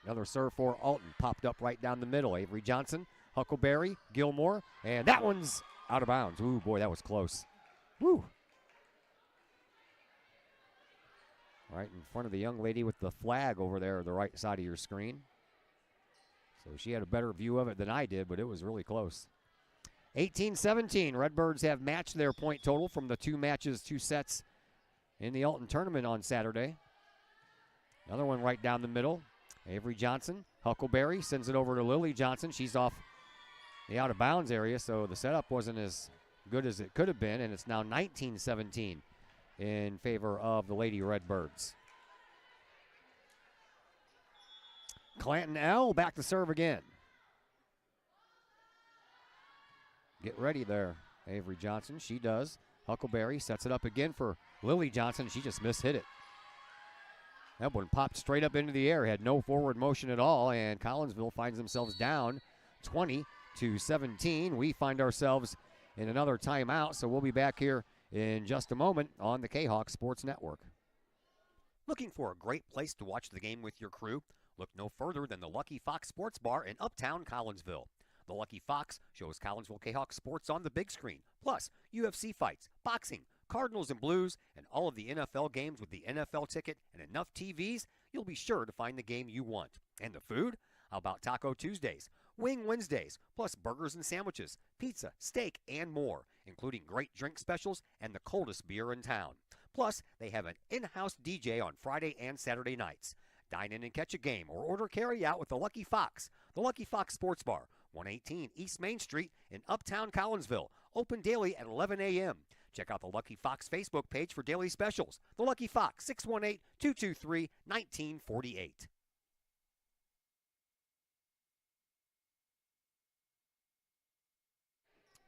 Another serve for Alton, popped up right down the middle. Avery Johnson, Huckleberry, Gilmore, and that one's out of bounds. Ooh, boy, that was close. Woo. Right in front of the young lady with the flag over there on the right side of your screen. So she had a better view of it than I did, but it was really close. 18-17. Redbirds have matched their point total from the 2 sets in the Alton tournament on Saturday. Another one right down the middle. Avery Johnson, Huckleberry sends it over to Lily Johnson. She's off the out-of-bounds area, so the setup wasn't as good as it could have been, and it's now 19-17 in favor of the Lady Redbirds. Clanton L back to serve again. Get ready there, Avery Johnson. She does. Huckleberry sets it up again for Lily Johnson. She just mishit it. That one popped straight up into the air, had no forward motion at all, and Collinsville finds themselves down 20-17. We find ourselves in another timeout, so we'll be back here in just a moment on the Kahok Sports Network. Looking for a great place to watch the game with your crew? Look no further than the Lucky Fox Sports Bar in Uptown Collinsville. The Lucky Fox shows Collinsville Kahawk sports on the big screen, plus UFC fights, boxing, Cardinals and Blues, and all of the NFL games with the NFL ticket and enough TVs, you'll be sure to find the game you want. And the food? How about Taco Tuesdays, Wing Wednesdays, plus burgers and sandwiches, pizza, steak, and more, including great drink specials and the coldest beer in town. Plus, they have an in-house DJ on Friday and Saturday nights. Dine in and catch a game or order carry out with the Lucky Fox. The Lucky Fox Sports Bar, 118 East Main Street in Uptown Collinsville. Open daily at 11 a.m. Check out the Lucky Fox Facebook page for daily specials. The Lucky Fox, 618-223-1948.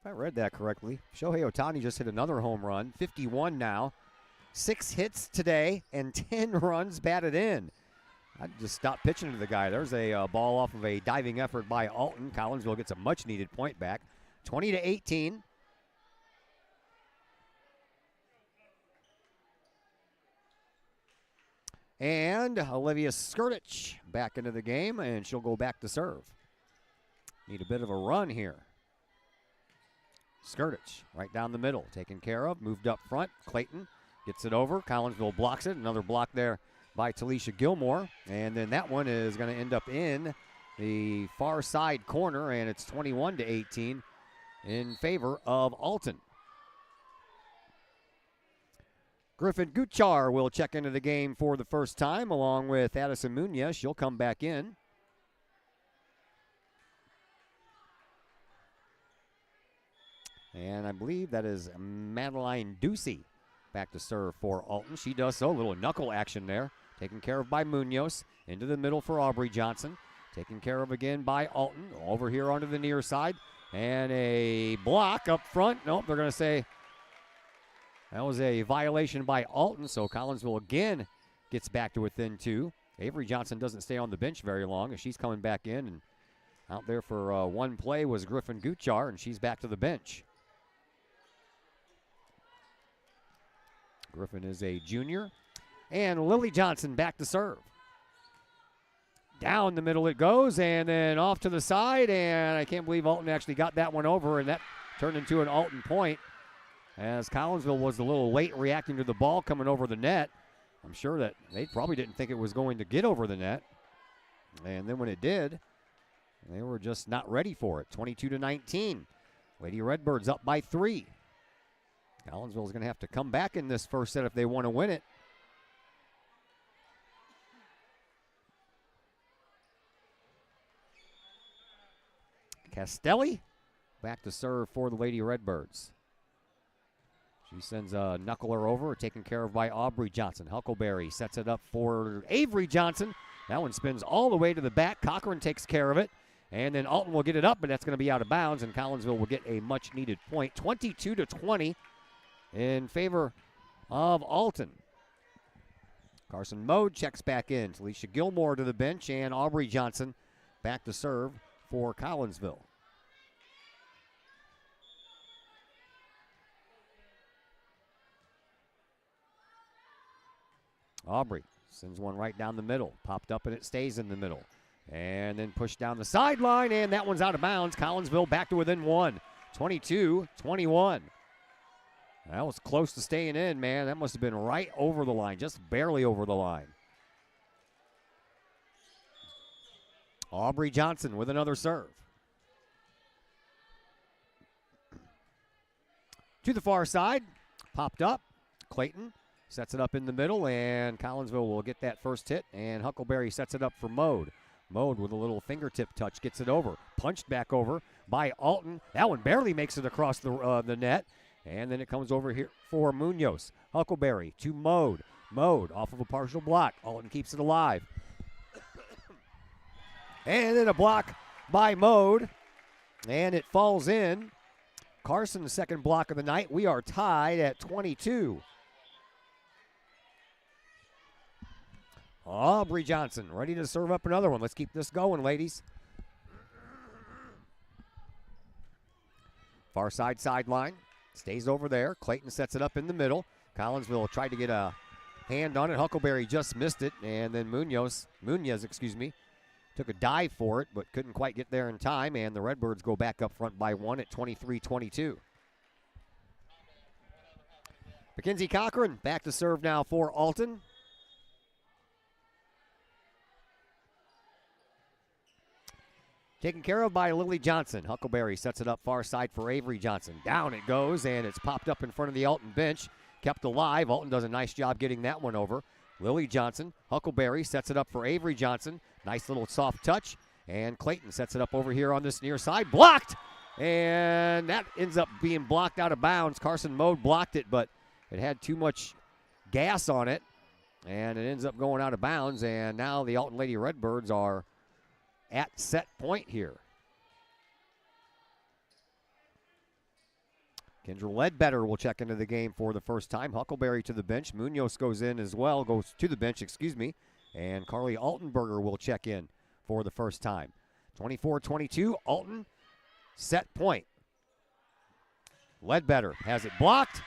If I read that correctly, Shohei Ohtani just hit another home run, 51 now. 6 hits today and 10 runs batted in. I'd just stop pitching to the guy. There's a ball off of a diving effort by Alton. Collinsville gets a much-needed point back, 20-18. And Olivia Skirtich back into the game, and she'll go back to serve. Need a bit of a run here. Skirtich right down the middle, taken care of, moved up front. Clayton gets it over. Collinsville blocks it. Another block there by Talisha Gilmore. And then that one is going to end up in the far side corner, and it's 21-18 in favor of Alton. Griffin Guchar will check into the game for the first time along with Addison Munoz. She'll come back in. And I believe that is Madeline Ducey back to serve for Alton. She does so. A little knuckle action there. Taken care of by Munoz. Into the middle for Aubrey Johnson. Taken care of again by Alton. Over here onto the near side. And a block up front. Nope, they're going to say that was a violation by Alton. So Collinsville again gets back to within 2. Avery Johnson doesn't stay on the bench very long as she's coming back in. And out there for one play was Griffin Guchar, and she's back to the bench. Griffin is a junior. And Lily Johnson back to serve. Down the middle it goes, and then off to the side, and I can't believe Alton actually got that one over, and that turned into an Alton point as Collinsville was a little late reacting to the ball coming over the net. I'm sure that they probably didn't think it was going to get over the net. And then when it did, they were just not ready for it. 22-19. Lady Redbirds up by 3. Collinsville is going to have to come back in this first set if they want to win it. Castelli back to serve for the Lady Redbirds. She sends a knuckler over, taken care of by Aubrey Johnson. Huckleberry sets it up for Avery Johnson. That one spins all the way to the back. Cochran takes care of it. And then Alton will get it up, but that's going to be out of bounds, and Collinsville will get a much-needed point. 22-20 in favor of Alton. Carson Mode checks back in. Alicia Gilmore to the bench, and Aubrey Johnson back to serve for Collinsville. Aubrey sends one right down the middle. Popped up and it stays in the middle. And then pushed down the sideline, and that one's out of bounds. Collinsville back to within 1. 22-21. That was close to staying in, man. That must have been right over the line, just barely over the line. Aubrey Johnson with another serve. To the far side, popped up. Clayton sets it up in the middle, and Collinsville will get that first hit, and Huckleberry sets it up for Mode. Mode with a little fingertip touch gets it over. Punched back over by Alton. That one barely makes it across the net, and then it comes over here for Munoz. Huckleberry to Mode. Mode off of a partial block. Alton keeps it alive. And then a block by Mode, and it falls in. Carson's second block of the night. We are tied at 22. Aubrey Johnson ready to serve up another one. Let's keep this going, ladies. Far side sideline. Stays over there. Clayton sets it up in the middle. Collinsville tried to get a hand on it. Huckleberry just missed it. And then Munoz, took a dive for it, but couldn't quite get there in time. And the Redbirds go back up front by 1 at 23-22. Mackenzie Cochran back to serve now for Alton. Taken care of by Lily Johnson. Huckleberry sets it up far side for Avery Johnson. Down it goes, and it's popped up in front of the Alton bench. Kept alive. Alton does a nice job getting that one over. Lily Johnson. Huckleberry sets it up for Avery Johnson. Nice little soft touch. And Clayton sets it up over here on this near side. Blocked! And that ends up being blocked out of bounds. Carson Mode blocked it, but it had too much gas on it. And it ends up going out of bounds. And now the Alton Lady Redbirds are at set point here. Kendra Ledbetter will check into the game for the first time. Huckleberry to the bench. Munoz goes in as well, goes to the bench, And Carly Altenberger will check in for the first time. 24-22, Alton, set point. Ledbetter has it blocked,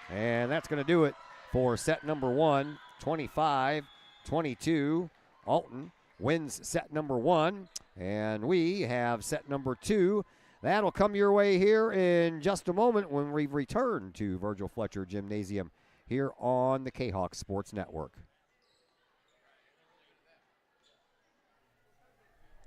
and that's going to do it for set number one. 25-22, Alton wins set number one, and we have set number two. That'll come your way here in just a moment when we return to Virgil Fletcher Gymnasium here on the Kahok Sports Network.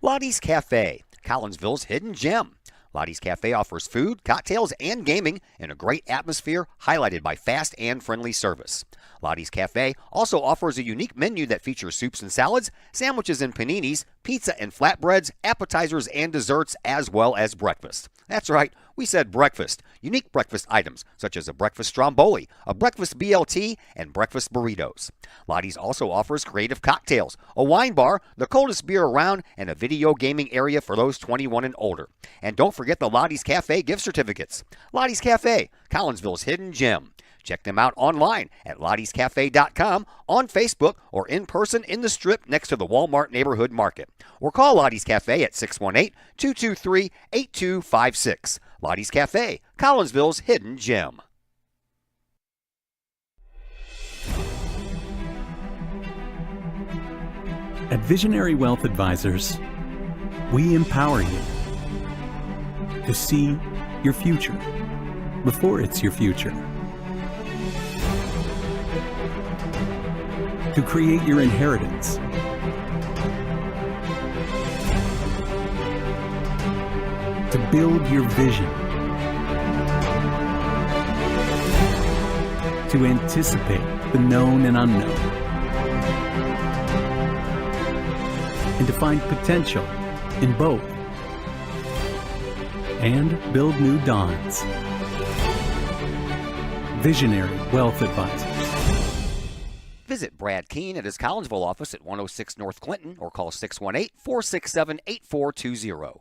Lottie's Cafe, Collinsville's hidden gem. Lottie's Cafe offers food, cocktails, and gaming in a great atmosphere highlighted by fast and friendly service. Lottie's Cafe also offers a unique menu that features soups and salads, sandwiches and paninis, pizza and flatbreads, appetizers and desserts, as well as breakfast. That's right, we said breakfast. Unique breakfast items such as a breakfast stromboli, a breakfast BLT, and breakfast burritos. Lottie's also offers creative cocktails, a wine bar, the coldest beer around, and a video gaming area for those 21 and older. And don't forget the Lottie's Cafe gift certificates. Lottie's Cafe, Collinsville's hidden gem. Check them out online at lottiescafe.com, on Facebook, or in person in the Strip next to the Walmart Neighborhood Market. Or call Lottie's Cafe at 618-223-8256. Lottie's Cafe, Collinsville's hidden gem. At Visionary Wealth Advisors, we empower you to see your future before it's your future. To create your inheritance. To build your vision. To anticipate the known and unknown. And to find potential in both. And build new dawns. Visionary Wealth Advisors. Visit Brad Keene at his Collinsville office at 106 North Clinton or call 618-467-8420.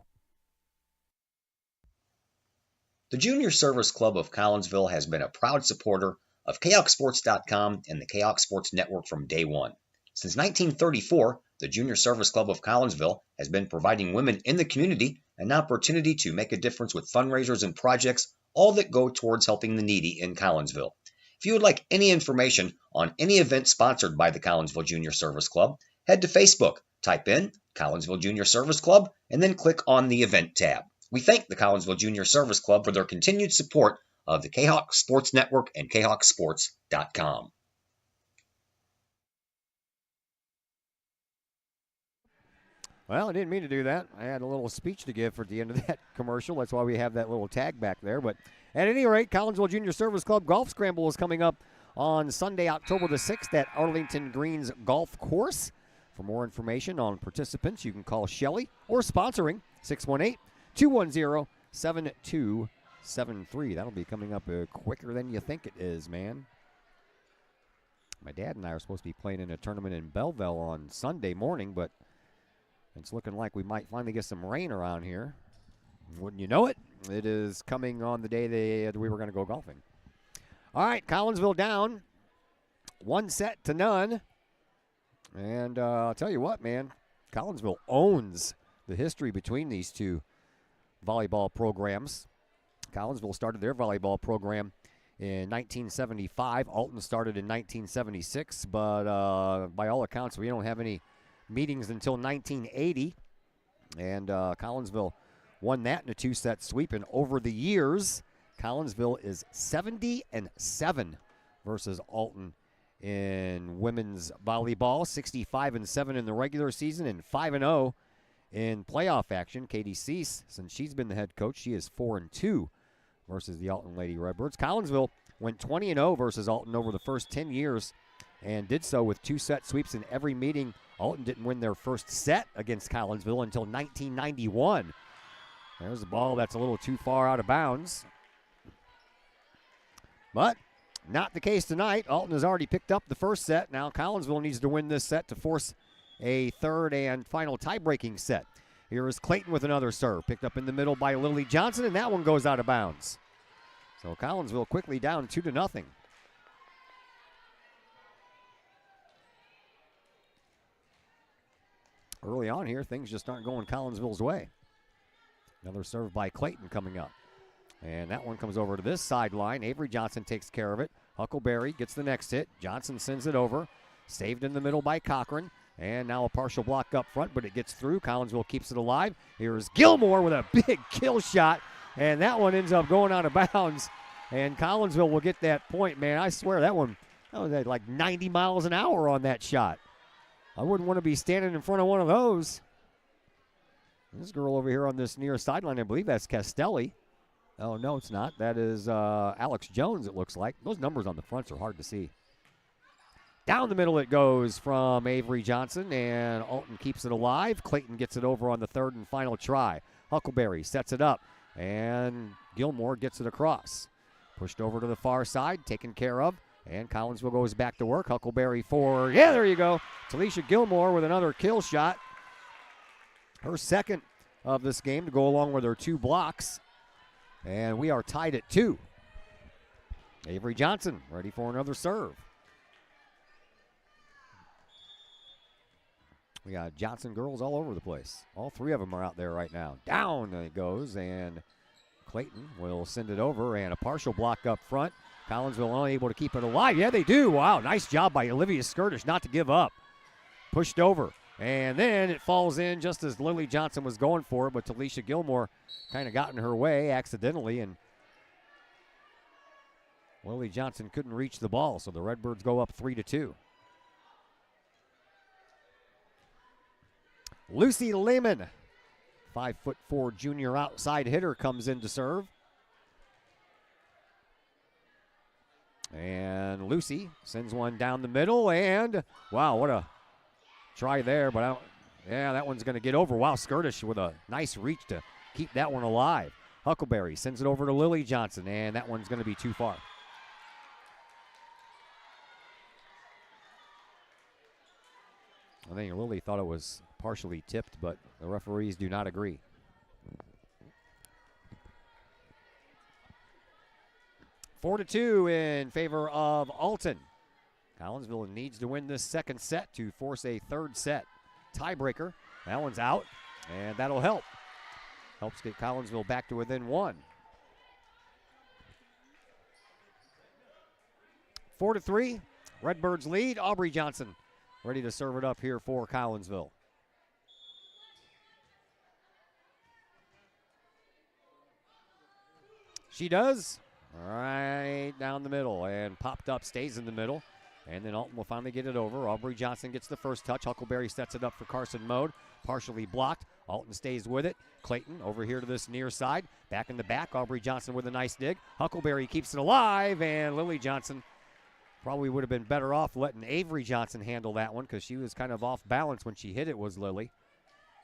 The Junior Service Club of Collinsville has been a proud supporter of KHOKSports.com and the Kahok Sports Network from day one. Since 1934, the Junior Service Club of Collinsville has been providing women in the community an opportunity to make a difference with fundraisers and projects, all that go towards helping the needy in Collinsville. If you would like any information on any event sponsored by the Collinsville Junior Service Club, head to Facebook, type in Collinsville Junior Service Club, and then click on the event tab. We thank the Collinsville Junior Service Club for their continued support of the Kahok Sports Network and KHOKSports.com. Well, I didn't mean to do that. I had a little speech to give for the end of that commercial. That's why we have that little tag back there. But at any rate, Collinsville Junior Service Club Golf Scramble is coming up on Sunday, October the 6th at Arlington Greens Golf Course. For more information on participants, you can call Shelly or sponsoring 618-210-7273. That'll be coming up quicker than you think it is, man. My dad and I are supposed to be playing in a tournament in Belleville on Sunday morning, but it's looking like we might finally get some rain around here. Wouldn't you know it? It is coming on the day we were going to go golfing. All right, Collinsville down 1-0. And I'll tell you what, man, Collinsville owns the history between these two volleyball programs. Collinsville started their volleyball program in 1975. Alton started in 1976, but by all accounts, we don't have any meetings until 1980. And Collinsville won that in a two-set sweep. And over the years, Collinsville is 70-7 versus Alton in women's volleyball. 65-7 in the regular season and 5-0 in playoff action. Katie Cease, since she's been the head coach, she is 4-2 versus the Alton Lady Redbirds. Collinsville went 20-0 versus Alton over the first 10 years and did so with two-set sweeps in every meeting. Alton didn't win their first set against Collinsville until 1991. There's the ball that's a little too far out of bounds. But not the case tonight. Alton has already picked up the first set. Now Collinsville needs to win this set to force a third and final tie-breaking set. Here is Clayton with another serve. Picked up in the middle by Lily Johnson, and that one goes out of bounds. So Collinsville quickly down 2-0. Early on here, things just aren't going Collinsville's way. Another serve by Clayton coming up. And that one comes over to this sideline. Avery Johnson takes care of it. Huckleberry gets the next hit. Johnson sends it over. Saved in the middle by Cochran. And now a partial block up front, but it gets through. Collinsville keeps it alive. Here's Gilmore with a big kill shot. And that one ends up going out of bounds. And Collinsville will get that point. Man, I swear that was at like 90 miles an hour on that shot. I wouldn't want to be standing in front of one of those. This girl over here on this near sideline, I believe that's Castelli. Oh, no, it's not. That is Alex Jones, it looks like. Those numbers on the fronts are hard to see. Down the middle it goes from Avery Johnson, and Alton keeps it alive. Clayton gets it over on the third and final try. Huckleberry sets it up, and Gilmore gets it across. Pushed over to the far side, taken care of, and Collinsville goes back to work. Huckleberry for, yeah, there you go. Talisha Gilmore with another kill shot. Her second of this game to go along with her 2 blocks. And we are tied at 2. Avery Johnson ready for another serve. We got Johnson girls all over the place. All 3 of them are out there right now. Down it goes, and Clayton will send it over, and a partial block up front. Collinsville unable to keep it alive. Yeah, they do. Wow, nice job by Olivia Skirtish not to give up. Pushed over, and then it falls in just as Lily Johnson was going for it, but Talisha Gilmore kind of got in her way accidentally, and Lily Johnson couldn't reach the ball, so the Redbirds go up 3-2. Lucy Lehman, 5'4" junior outside hitter, comes in to serve. And Lucy sends one down the middle, and wow, what a try there, but yeah, that one's going to get over. Wow, Skirtish with a nice reach to keep that one alive. Huckleberry sends it over to Lily Johnson, and that one's going to be too far. I think Lily thought it was partially tipped, but the referees do not agree. Four to 2 in favor of Alton. Collinsville needs to win this second set to force a third set tiebreaker. That one's out, and that'll help. Helps get Collinsville back to within 1. 4-3, Redbirds lead. Aubrey Johnson ready to serve it up here for Collinsville. She does. Right down the middle, and popped up, stays in the middle. And then Alton will finally get it over. Aubrey Johnson gets the first touch. Huckleberry sets it up for Carson Mode. Partially blocked. Alton stays with it. Clayton over here to this near side. Back in the back. Aubrey Johnson with a nice dig. Huckleberry keeps it alive, and Lily Johnson probably would have been better off letting Avery Johnson handle that one because she was kind of off balance when she hit it, was Lily.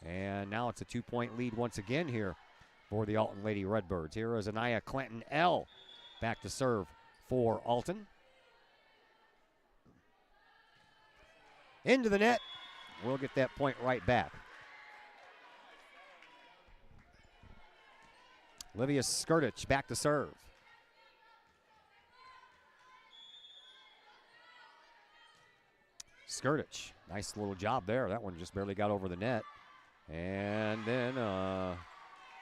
And now it's a 2-point lead once again here for the Alton Lady Redbirds. Here is Anaya Clanton L. back to serve for Alton. Into the net. We'll get that point right back. Olivia Skirtich back to serve. Skirtich, nice little job there. That one just barely got over the net. And then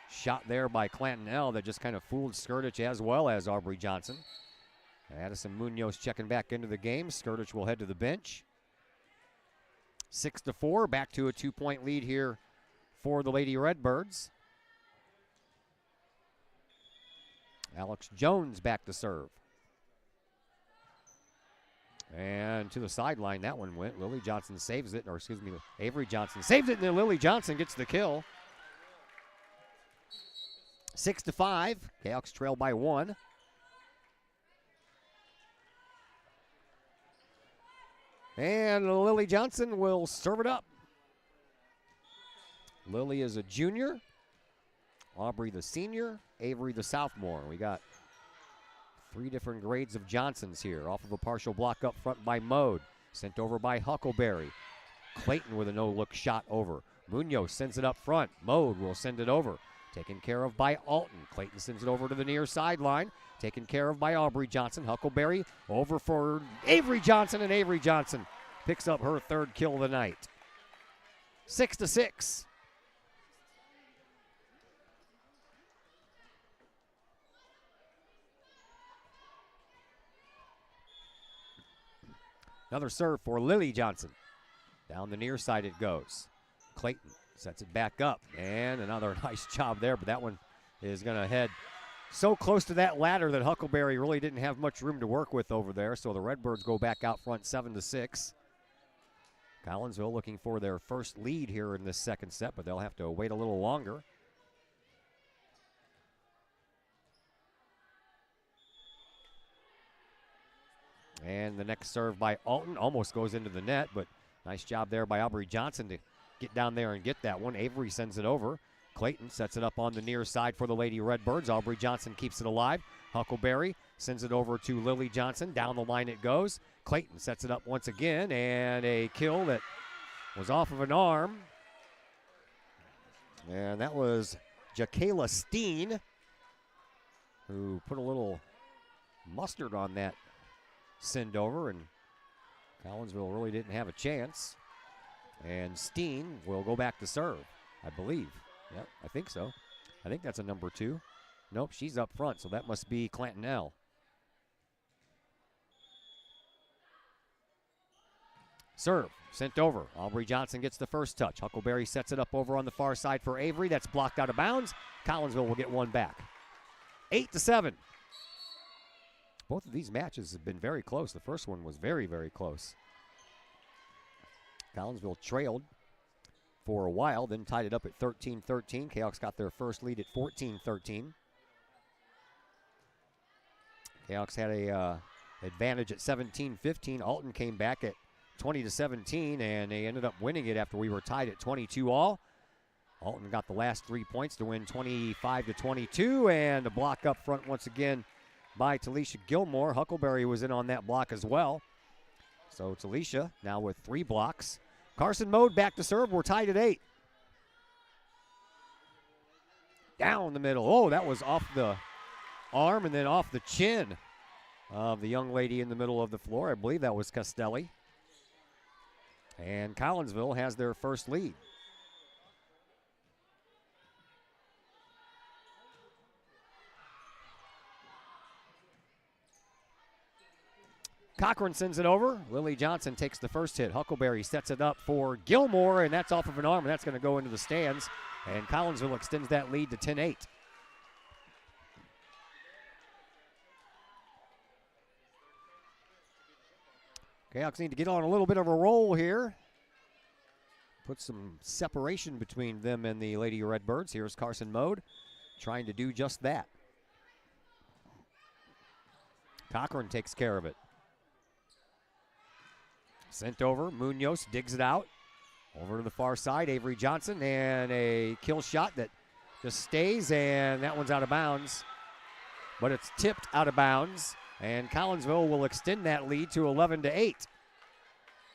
shot there by Clanton L that just kind of fooled Skirtich as well as Aubrey Johnson. Addison Munoz checking back into the game. Skirtich will head to the bench. 6-4, back to a 2-point lead here for the Lady Redbirds. Alex Jones back to serve. And to the sideline, that one went. Lily Johnson saves it, or excuse me, Avery Johnson saves it, and then Lily Johnson gets the kill. 6-5, Cahoks trail by 1. And Lily Johnson will serve it up. Lily is a junior, Aubrey the senior, Avery the sophomore. We got 3 different grades of Johnsons here. Off of a partial block up front by Mode. Sent over by Huckleberry. Clayton with a no-look shot over. Munoz sends it up front. Mode will send it over. Taken care of by Alton. Clayton sends it over to the near sideline. Taken care of by Aubrey Johnson. Huckleberry over for Avery Johnson, and Avery Johnson picks up her 3rd kill of the night. 6-6. Another serve for Lily Johnson. Down the near side it goes. Clayton sets it back up, and another nice job there, but that one is going to head so close to that ladder that Huckleberry really didn't have much room to work with over there, so the Redbirds go back out front 7-6. Collinsville looking for their first lead here in this second set, but they'll have to wait a little longer. And the next serve by Alton almost goes into the net, but nice job there by Aubrey Johnson to get down there and get that one. Avery sends it over. Clayton sets it up on the near side for the Lady Redbirds. Aubrey Johnson keeps it alive. Huckleberry sends it over to Lily Johnson. Down the line it goes. Clayton sets it up once again, and a kill that was off of an arm. And that was Jacayla Steen, who put a little mustard on that send over, and Collinsville really didn't have a chance. And Steen will go back to serve, I believe. Yep, I think so. I think that's a number 2. Nope, she's up front, so that must be Clantonelle. Serve, sent over. Aubrey Johnson gets the first touch. Huckleberry sets it up over on the far side for Avery. That's blocked out of bounds. Collinsville will get one back. 8-7. Both of these matches have been very close. The first one was very, very close. Collinsville trailed for a while, then tied it up at 13-13. Kahok's got their first lead at 14-13. Kahok's had a advantage at 17-15. Alton came back at 20-17, and they ended up winning it after we were tied at 22-all. Alton got the last 3 points to win 25-22, and a block up front once again by Talisha Gilmore. Huckleberry was in on that block as well. So Talisha now with 3 blocks. Carson Mode back to serve. We're tied at 8. Down the middle. Oh, that was off the arm and then off the chin of the young lady in the middle of the floor. I believe that was Castelli. And Collinsville has their first lead. Cochran sends it over. Lily Johnson takes the first hit. Huckleberry sets it up for Gilmore, and that's off of an arm, and that's going to go into the stands. And Collinsville extends that lead to 10-8. Kahawks need to get on a little bit of a roll here. Put some separation between them and the Lady Redbirds. Here's Carson Mode trying to do just that. Cochran takes care of it. Sent over, Munoz digs it out. Over to the far side, Avery Johnson, and a kill shot that just stays, and that one's out of bounds. But it's tipped out of bounds, and Collinsville will extend that lead to 11-8.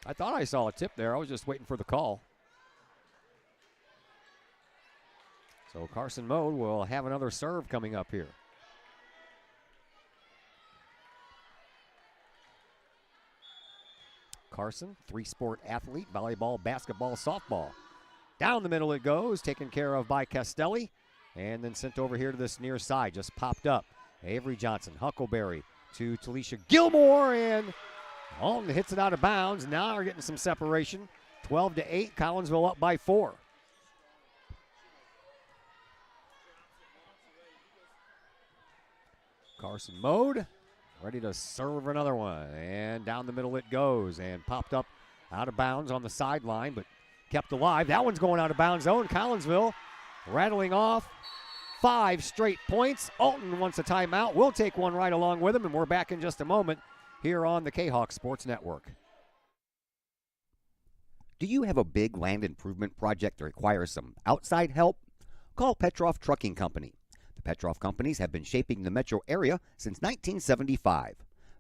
I thought I saw a tip there. I was just waiting for the call. So Carson Mode will have another serve coming up here. Carson, 3-sport athlete, volleyball, basketball, softball. Down the middle it goes, taken care of by Castelli, and then sent over here to this near side, just popped up. Avery Johnson, Huckleberry to Talisha Gilmore, and Alton hits it out of bounds. Now we're getting some separation. 12-8, Collinsville up by 4. Carson Mode ready to serve another one, and down the middle it goes, and popped up out of bounds on the sideline, but kept alive. That one's going out of bounds zone. Collinsville rattling off 5 straight points. Alton wants a timeout. We'll take one right along with him, and we're back in just a moment here on the Kahok Sports Network. Do you have a big land improvement project that requires some outside help? call Petroff Trucking Company. The Petroff Companies have been shaping the metro area since 1975.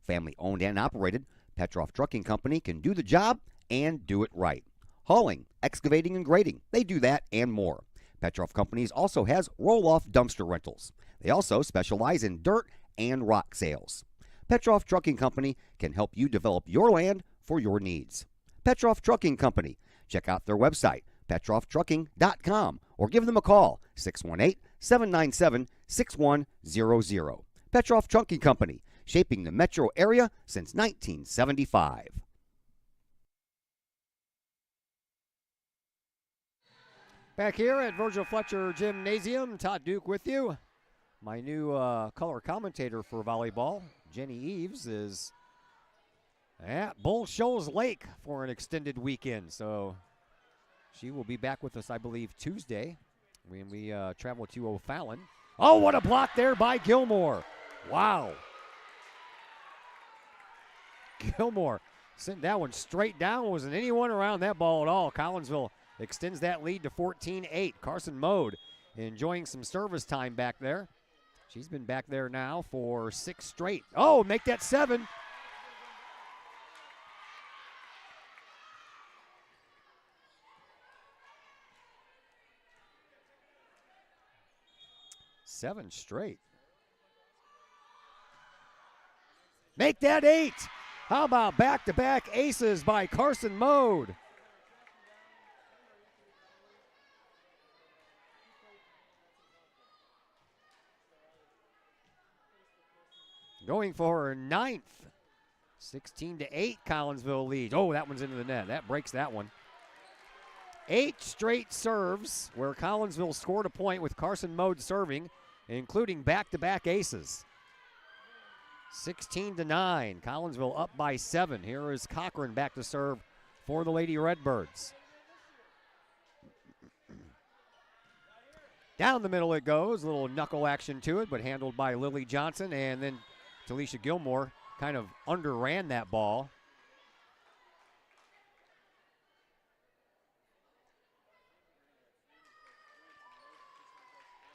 Family owned and operated, Petroff Trucking Company can do the job and do it right. Hauling, excavating, and grading, they do that and more. Petroff Companies also has roll-off dumpster rentals. They also specialize in dirt and rock sales. Petroff Trucking Company can help you develop your land for your needs. Petroff Trucking Company. Check out their website, petrofftrucking.com, or give them a call, 618-797-6100. Petroff Trucking Company, shaping the metro area since 1975. Back here at Virgil Fletcher Gymnasium, Todd Duke with you. My new color commentator for volleyball, Jenny Eves, is at Bull Shoals Lake for an extended weekend. So she will be back with us, I believe, Tuesday when we travel to O'Fallon. Oh, what a block there by Gilmore. Wow. Gilmore sent that one straight down. Wasn't anyone around that ball at all. Collinsville extends that lead to 14-8. Carson Mode enjoying some service time back there. She's been back there now for 6 straight. Oh, make that 7. Seven straight. Make that 8. How about back-to-back aces by Carson Mode? Going for her 9th. 16-8, Collinsville leads. Oh, that one's into the net. That breaks that one. 8 straight serves where Collinsville scored a point with Carson Mode serving, including back-to-back aces. 16-9, Collinsville up by 7. Here is Cochran back to serve for the Lady Redbirds. Down the middle it goes, a little knuckle action to it, but handled by Lily Johnson, and then Talisha Gilmore kind of underran that ball.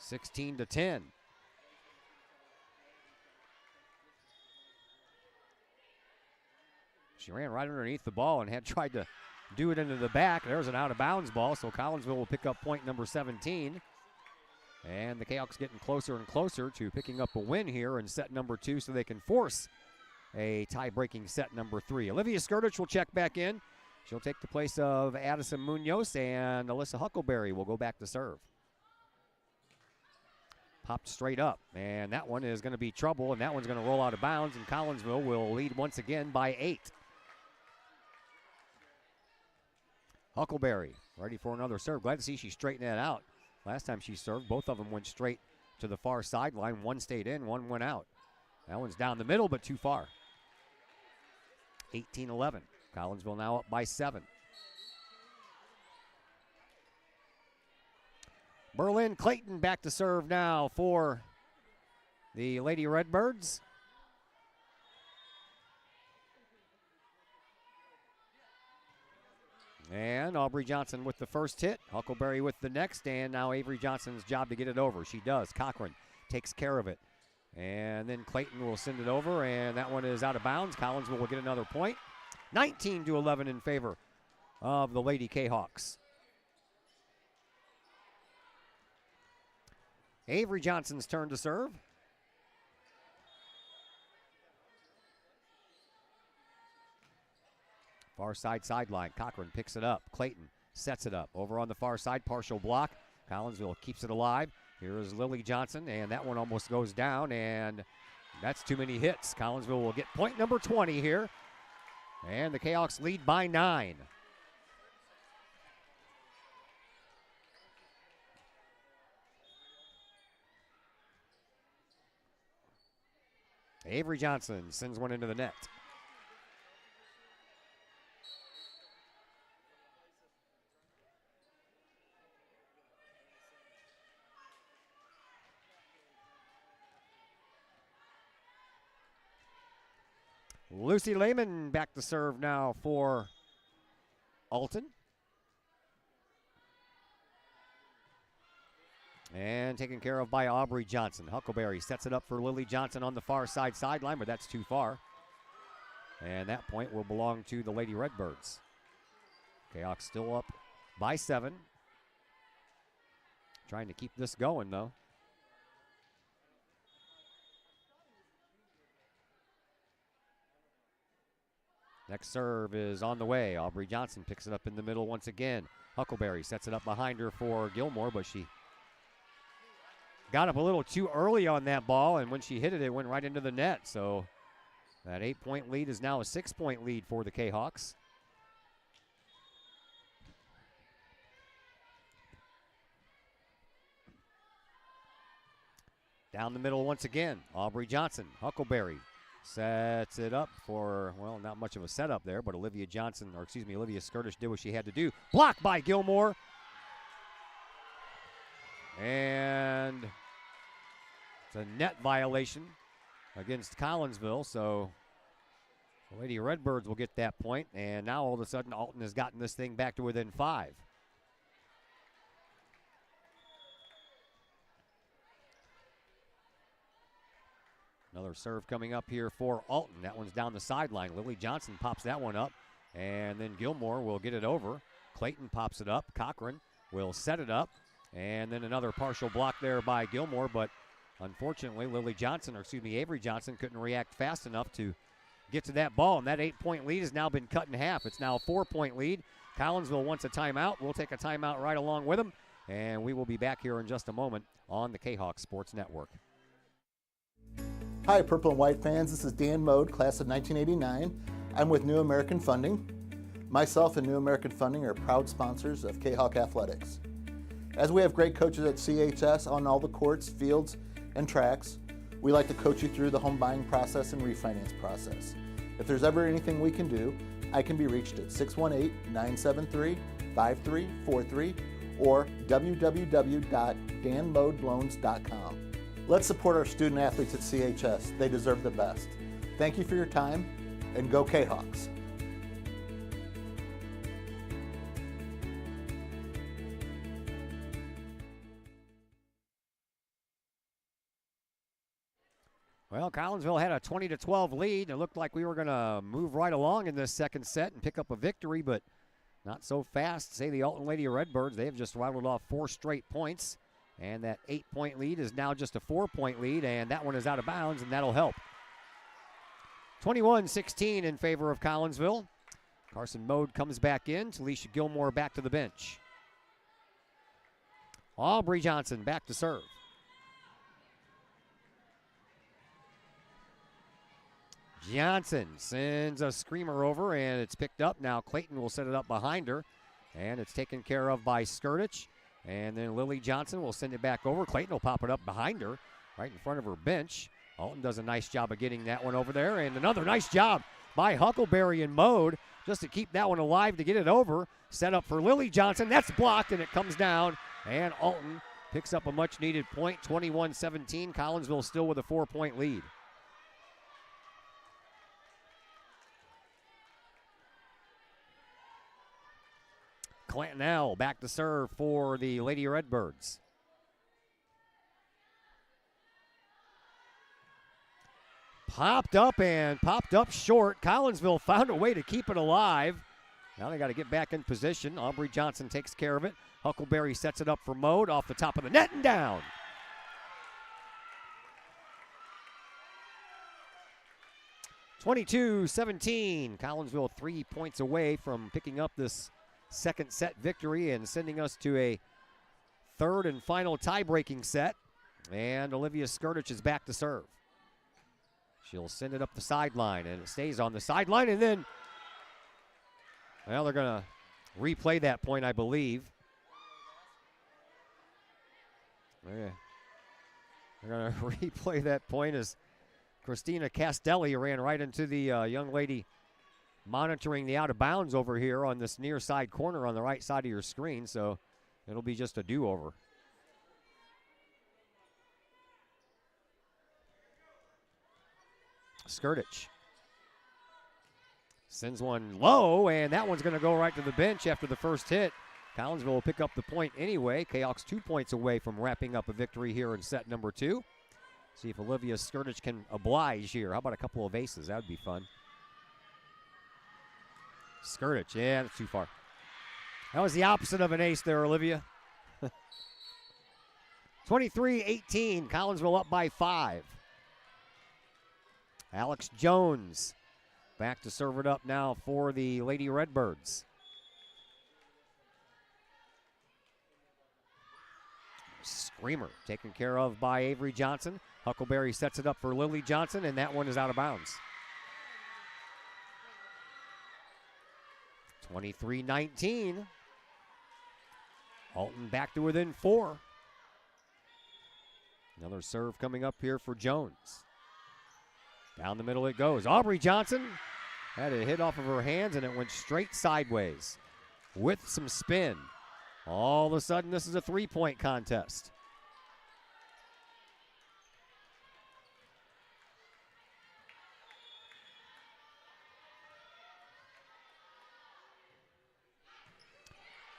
(16-10). She ran right underneath the ball and had tried to do it into the back. There's an out-of-bounds ball, so Collinsville will pick up point number 17. And the Kahawks getting closer and closer to picking up a win here in set number 2 so they can force a tie-breaking set number 3. Olivia Skirtich will check back in. She'll take the place of Addison Munoz, and Alyssa Huckleberry will go back to serve. Popped straight up, and that one is going to be trouble, and that one's going to roll out of bounds, and Collinsville will lead once again by 8. Huckleberry ready for another serve. Glad to see she straightened that out. Last time she served, both of them went straight to the far sideline. One stayed in, one went out. That one's down the middle, but too far. 18-11. Collinsville now up by 7. Berlin Clayton back to serve now for the Lady Redbirds. And Aubrey Johnson with the first hit, Huckleberry with the next, and now Avery Johnson's job to get it over. She does. Cochran takes care of it. And then Clayton will send it over, and that one is out of bounds. Collinsville will get another point. 19-11 in favor of the Lady Kahawks. Avery Johnson's turn to serve. Far side sideline. Cochran picks it up. Clayton sets it up. Over on the far side, partial block. Collinsville keeps it alive. Here is Lily Johnson, and that one almost goes down, and that's too many hits. Collinsville will get point number 20 here, and the Kahawks lead by 9. Avery Johnson sends one into the net. Lucy Lehman back to serve now for Alton. And taken care of by Aubrey Johnson. Huckleberry sets it up for Lily Johnson on the far side sideline, but that's too far. And that point will belong to the Lady Redbirds. Kahok still up by 7. Trying to keep this going, though. Next serve is on the way. Aubrey Johnson picks it up in the middle once again. Huckleberry sets it up behind her for Gilmore, but she got up a little too early on that ball, and when she hit it, it went right into the net. So that 8-point lead is now a 6-point lead for the Kahawks. Down the middle once again, Aubrey Johnson. Huckleberry sets it up for, well, not much of a setup there, but Olivia Skirtish did what she had to do. Blocked by Gilmore. And it's a net violation against Collinsville, so the Lady Redbirds will get that point, and now all of a sudden Alton has gotten this thing back to within 5. Another serve coming up here for Alton. That one's down the sideline. Lily Johnson pops that one up, and then Gilmore will get it over. Clayton pops it up. Cochran will set it up, and then another partial block there by Gilmore, but unfortunately Avery Johnson couldn't react fast enough to get to that ball, and that 8-point lead has now been cut in half. It's now a 4-point lead. Collinsville wants a timeout. We'll take a timeout right along with them, and we will be back here in just a moment on the Kahok Sports Network. Hi, Purple and White fans. This is Dan Mode, class of 1989. I'm with New American Funding. Myself and New American Funding are proud sponsors of Kahok Athletics. As we have great coaches at CHS on all the courts, fields, and tracks, we like to coach you through the home buying process and refinance process. If there's ever anything we can do, I can be reached at 618-973-5343 or www.danmodeloans.com. Let's support our student athletes at CHS. They deserve the best. Thank you for your time, and go Kahawks. Well, Collinsville had a 20-12 lead, and it looked like we were going to move right along in this second set and pick up a victory, but not so fast. Say the Alton Lady Redbirds, they have just rattled off 4 straight points. And that 8-point lead is now just a 4-point lead, and that one is out of bounds, and that'll help. 21-16 in favor of Collinsville. Carson Mode comes back in. Talisha Gilmore back to the bench. Aubrey Johnson back to serve. Johnson sends a screamer over, and it's picked up. Now Clayton will set it up behind her, and it's taken care of by Skirtich. And then Lily Johnson will send it back over. Clayton will pop it up behind her, right in front of her bench. Alton does a nice job of getting that one over there. And another nice job by Huckleberry and Mode just to keep that one alive to get it over. Set up for Lily Johnson. That's blocked, and it comes down. And Alton picks up a much-needed point, 21-17. Collinsville still with a 4-point lead. Clantonell back to serve for the Lady Redbirds. Popped up short. Collinsville found a way to keep it alive. Now they got to get back in position. Aubrey Johnson takes care of it. Huckleberry sets it up for Mode off the top of the net and down. (22-17). Collinsville 3 points away from picking up this second set victory and sending us to a third and final tie-breaking set. And Olivia Skirtich is back to serve. She'll send it up the sideline, and it stays on the sideline. And then, well, they're going to replay that point, I believe. They're going to replay that point as Christina Castelli ran right into the young lady monitoring the out of bounds over here on this near side corner on the right side of your screen, so it'll be just a do-over. Skirtich sends one low, and that one's going to go right to the bench after the first hit. Collinsville will pick up the point anyway. Kahok's 2 points away from wrapping up a victory here in set number 2. See if Olivia Skirtich can oblige here. How about a couple of aces? That would be fun. Skirtich, yeah, that's too far. That was the opposite of an ace there, Olivia. 23-18, Collinsville up by 5. Alex Jones back to serve it up now for the Lady Redbirds. Screamer taken care of by Avery Johnson. Huckleberry sets it up for Lily Johnson, and that one is out of bounds. 23-19. Alton back to within 4. Another serve coming up here for Jones. Down the middle it goes. Aubrey Johnson had a hit off of her hands, and it went straight sideways with some spin. All of a sudden, this is a 3-point contest.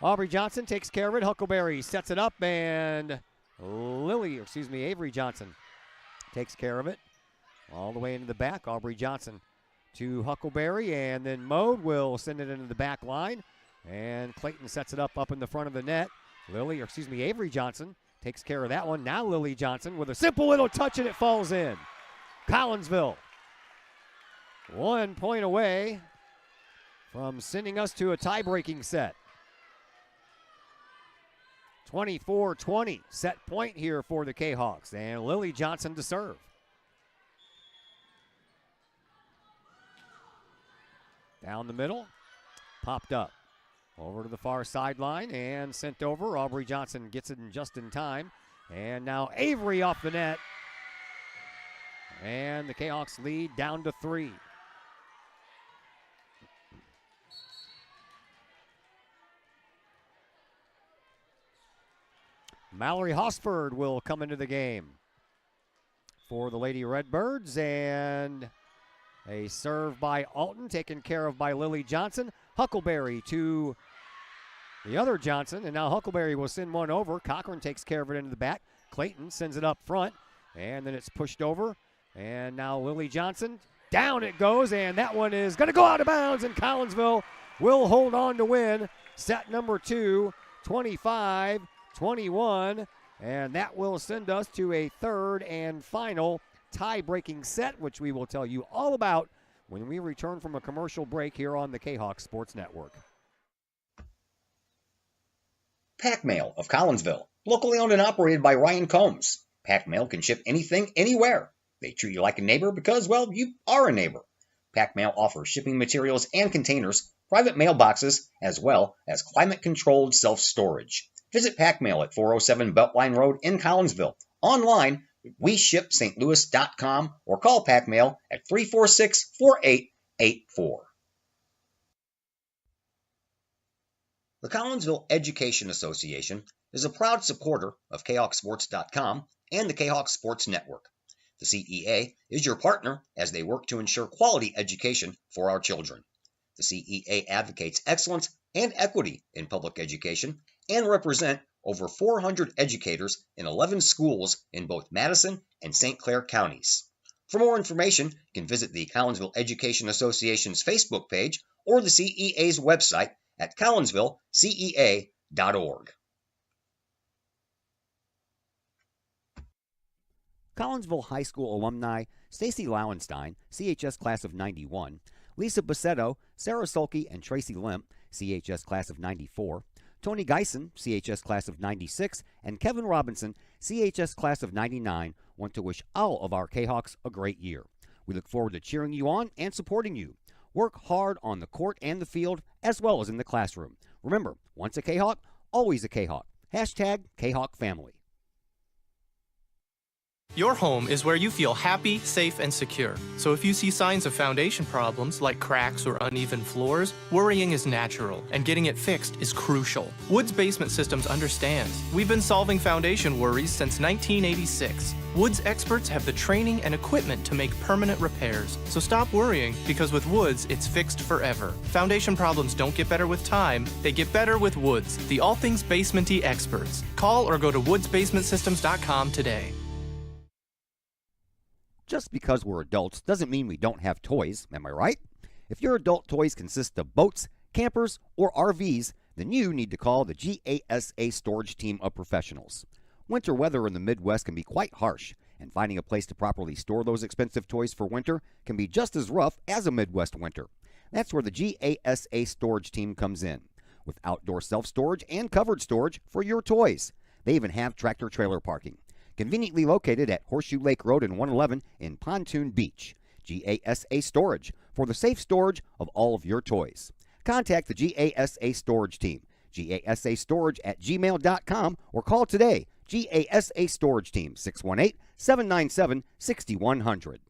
Aubrey Johnson takes care of it. Huckleberry sets it up, and Avery Johnson takes care of it. All the way into the back. Aubrey Johnson to Huckleberry, and then Mode will send it into the back line. And Clayton sets it up in the front of the net. Avery Johnson takes care of that one. Now Lily Johnson with a simple little touch, and it falls in. Collinsville 1 point away from sending us to a tie-breaking set. 24-20, set point here for the Kahawks, and Lily Johnson to serve. Down the middle, popped up. Over to the far sideline and sent over. Aubrey Johnson gets it just in time. And now Avery off the net. And the Kahawks lead down to 3. Mallory Hosford will come into the game for the Lady Redbirds, and a serve by Alton taken care of by Lily Johnson. Huckleberry to the other Johnson, and now Huckleberry will send one over. Cochran takes care of it into the back. Clayton sends it up front, and then it's pushed over. And now Lily Johnson, down it goes, and that one is going to go out of bounds, and Collinsville will hold on to win set number 2, 25-21, and that will send us to a third and final tie-breaking set, which we will tell you all about when we return from a commercial break here on the Kahawk Sports Network. Pack Mail of Collinsville, locally owned and operated by Ryan Combs. Pack Mail can ship anything, anywhere. They treat you like a neighbor because, well, you are a neighbor. Pack Mail offers shipping materials and containers, private mailboxes, as well as climate-controlled self-storage. Visit Pack Mail at 407 Beltline Road in Collinsville. Online, WeShipSt.Louis.com, or call Pack Mail at 346-4884. The Collinsville Education Association is a proud supporter of KahawkSports.com and the Kahawk Sports Network. The CEA is your partner as they work to ensure quality education for our children. The CEA advocates excellence and equity in public education and represent over 400 educators in 11 schools in both Madison and St. Clair counties. For more information, you can visit the Collinsville Education Association's Facebook page or the CEA's website at collinsvillecea.org. Collinsville High School alumni Stacy Lauenstein, CHS class of 91, Lisa Bassetto, Sarah Sulke, and Tracy Limp, CHS class of 94, Tony Geisen, CHS class of 96, and Kevin Robinson, CHS class of 99, want to wish all of our Kahawks a great year. We look forward to cheering you on and supporting you. Work hard on the court and the field, as well as in the classroom. Remember, once a Kahawk, always a Kahawk. Hashtag Kahawk Family. Your home is where you feel happy, safe, and secure. So if you see signs of foundation problems like cracks or uneven floors, worrying is natural, and getting it fixed is crucial. Woods Basement Systems understands. We've been solving foundation worries since 1986. Woods experts have the training and equipment to make permanent repairs. So stop worrying, because with Woods, it's fixed forever. Foundation problems don't get better with time, they get better with Woods, the all things basement-y experts. Call or go to woodsbasementsystems.com today. Just because we're adults doesn't mean we don't have toys, am I right? If your adult toys consist of boats, campers, or RVs, then you need to call the GASA storage team of professionals. Winter weather in the Midwest can be quite harsh, and finding a place to properly store those expensive toys for winter can be just as rough as a Midwest winter. That's where the GASA storage team comes in, with outdoor self-storage and covered storage for your toys. They even have tractor-trailer parking. Conveniently located at Horseshoe Lake Road and 111 in Pontoon Beach. GASA Storage, for the safe storage of all of your toys. Contact the GASA Storage team, gasastorage@gmail.com, or call today, GASA Storage Team, 618-797-6100.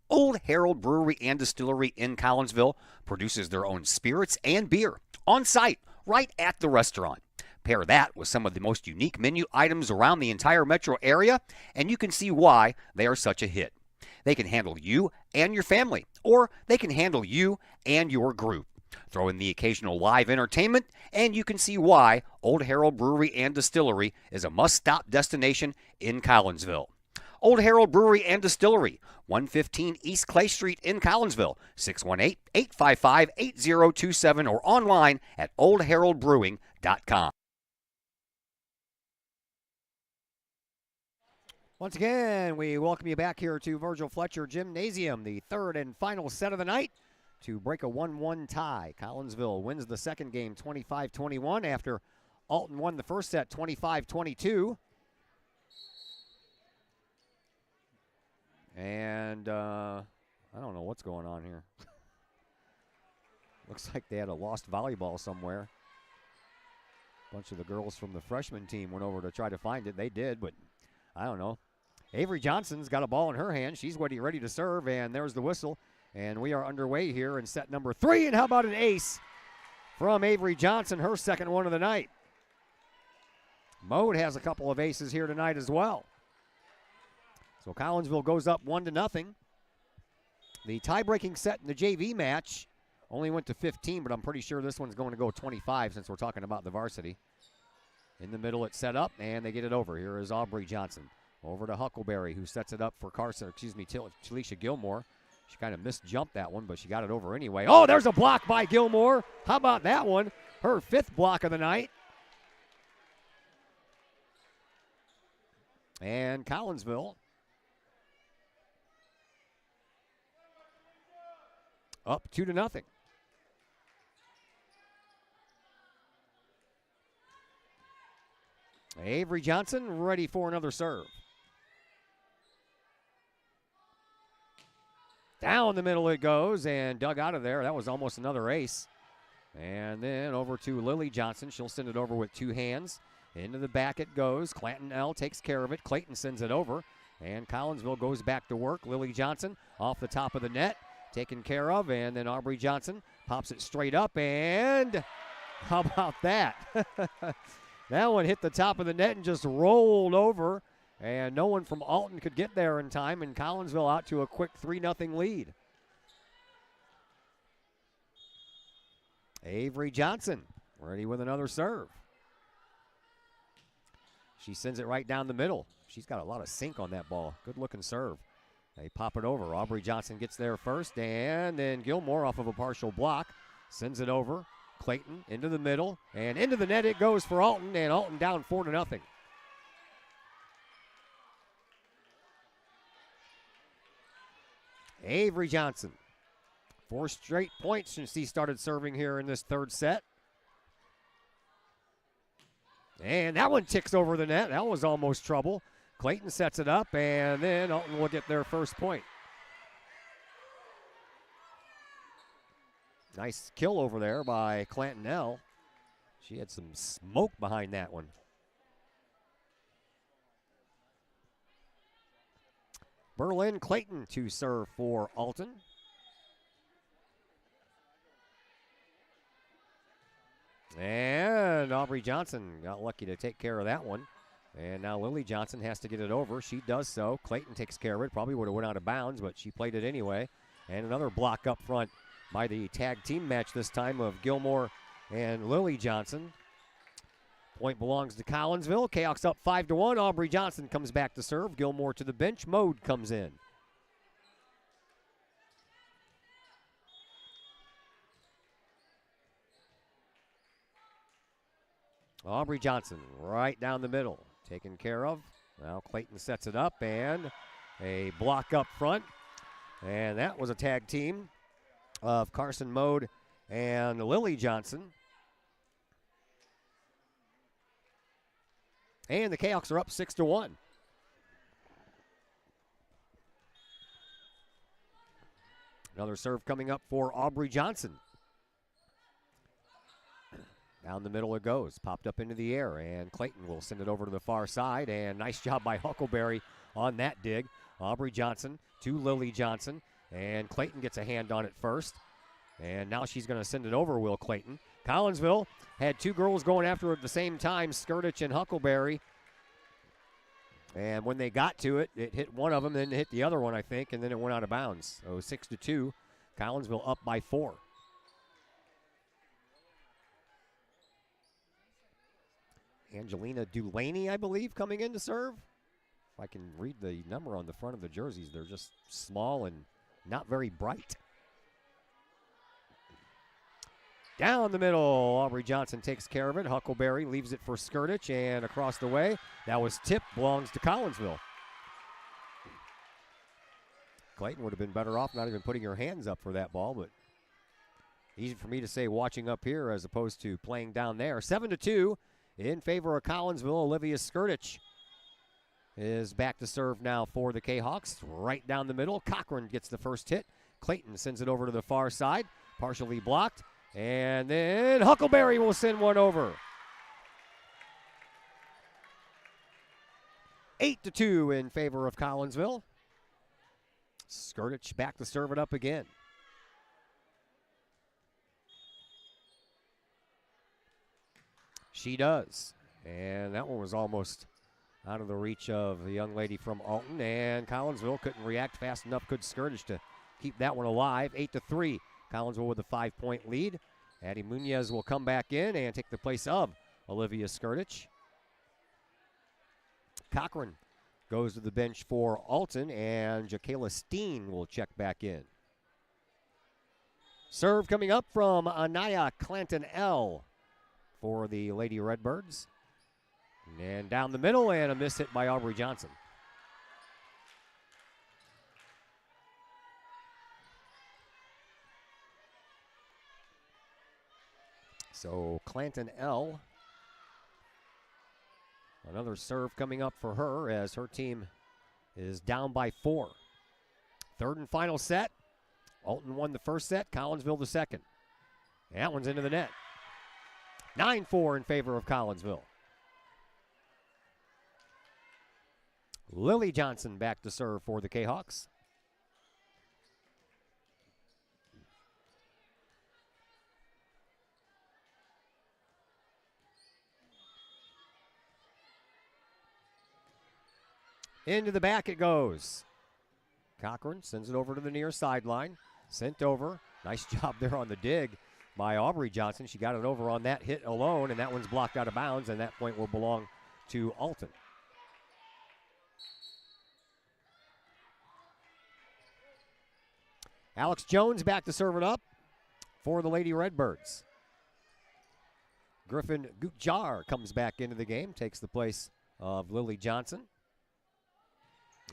Old Herald Brewery and Distillery in Collinsville produces their own spirits and beer on site, right at the restaurant. Pair that with some of the most unique menu items around the entire metro area, and you can see why they are such a hit. They can handle you and your family, or they can handle you and your group. Throw in the occasional live entertainment, and you can see why Old Herald Brewery and Distillery is a must-stop destination in Collinsville. Old Herald Brewery and Distillery, 115 East Clay Street in Collinsville, 618-855-8027, or online at oldheraldbrewing.com. Once again, we welcome you back here to Virgil Fletcher Gymnasium, the third and final set of the night to break a 1-1 tie. Collinsville wins the second game 25-21 after Alton won the first set 25-22. And I don't know what's going on here. Looks like they had a lost volleyball somewhere. A bunch of the girls from the freshman team went over to try to find it. They did, but I don't know. Avery Johnson's got a ball in her hand. She's ready to serve, and there's the whistle. And we are underway here in set number 3. And how about an ace from Avery Johnson, her second one of the night. Mode has a couple of aces here tonight as well. So Collinsville goes up 1-0. The tie-breaking set in the JV match only went to 15, but I'm pretty sure this one's going to go 25 since we're talking about the varsity. In the middle, it's set up, and they get it over. Here is Aubrey Johnson. Over to Huckleberry, who sets it up for Talisha Gilmore. She kind of misjumped that one, but she got it over anyway. Oh, there's a block by Gilmore. How about that one? Her 5th block of the night. And Collinsville up 2-0. Avery Johnson ready for another serve. Down the middle it goes and dug out of there. That was almost another ace. And then over to Lily Johnson. She'll send it over with 2 hands. Into the back it goes. Clanton L takes care of it. Clayton sends it over. And Collinsville goes back to work. Lily Johnson off the top of the net. Taken care of. And then Aubrey Johnson pops it straight up. And how about that? That one hit the top of the net and just rolled over. And no one from Alton could get there in time, and Collinsville out to a quick 3-0 lead. Avery Johnson ready with another serve. She sends it right down the middle. She's got a lot of sink on that ball. Good-looking serve. They pop it over. Aubrey Johnson gets there first, and then Gilmore off of a partial block sends it over. Clayton into the middle, and into the net it goes for Alton, and Alton down 4-0. Avery Johnson, 4 straight points since he started serving here in this third set. And that one ticks over the net. That was almost trouble. Clayton sets it up, and then Alton will get their first point. Nice kill over there by Clanton L. She had some smoke behind that one. Berlin Clayton to serve for Alton. And Aubrey Johnson got lucky to take care of that one. And now Lily Johnson has to get it over. She does so. Clayton takes care of it. Probably would have went out of bounds, but she played it anyway. And another block up front by the tag team match this time of Gilmore and Lily Johnson. Point belongs to Collinsville. Kahok's up 5-1. Aubrey Johnson comes back to serve. Gilmore to the bench. Mode comes in. Aubrey Johnson right down the middle. Taken care of. Now Clayton sets it up and a block up front. And that was a tag team of Carson Mode and Lily Johnson. And the Kahoks are up 6-1. Another serve coming up for Aubrey Johnson. Down the middle it goes. Popped up into the air, and Clayton will send it over to the far side. And nice job by Huckleberry on that dig. Aubrey Johnson to Lily Johnson. And Clayton gets a hand on it first. And now she's going to send it over, Will Clayton. Collinsville had two girls going after her at the same time, Skirtich and Huckleberry. And when they got to it, it hit one of them, then it hit the other one, I think, and then it went out of bounds. So 6-2, Collinsville up by 4. Angelina Dulaney, I believe, coming in to serve. If I can read the number on the front of the jerseys, they're just small and not very bright. Down the middle, Aubrey Johnson takes care of it. Huckleberry leaves it for Skirtich, and across the way, that was tipped, belongs to Collinsville. Clayton would have been better off not even putting her hands up for that ball, but easy for me to say watching up here as opposed to playing down there. 7-2 in favor of Collinsville. Olivia Skirtich is back to serve now for the Kahawks. Right down the middle, Cochran gets the first hit. Clayton sends it over to the far side, partially blocked. And then Huckleberry will send one over. 8-2 in favor of Collinsville. Skirtich back to serve it up again. She does. And that one was almost out of the reach of the young lady from Alton. And Collinsville couldn't react fast enough, could Skirtich, to keep that one alive. 8-3. Collinsville with a 5-point lead. Addie Munoz will come back in and take the place of Olivia Skirtich. Cochran goes to the bench for Alton, and Jacayla Steen will check back in. Serve coming up from Anaya Clanton-L for the Lady Redbirds. And down the middle, and a miss hit by Aubrey Johnson. So Clanton-L, another serve coming up for her as her team is down by 4. Third and final set. Alton won the first set, Collinsville the second. And that one's into the net. 9-4 in favor of Collinsville. Lily Johnson back to serve for the Kahawks. Into the back it goes. Cochran sends it over to the near sideline. Sent over. Nice job there on the dig by Aubrey Johnson. She got it over on that hit alone, and that one's blocked out of bounds, and that point will belong to Alton. Alex Jones back to serve it up for the Lady Redbirds. Griffin Gutjar comes back into the game, takes the place of Lily Johnson.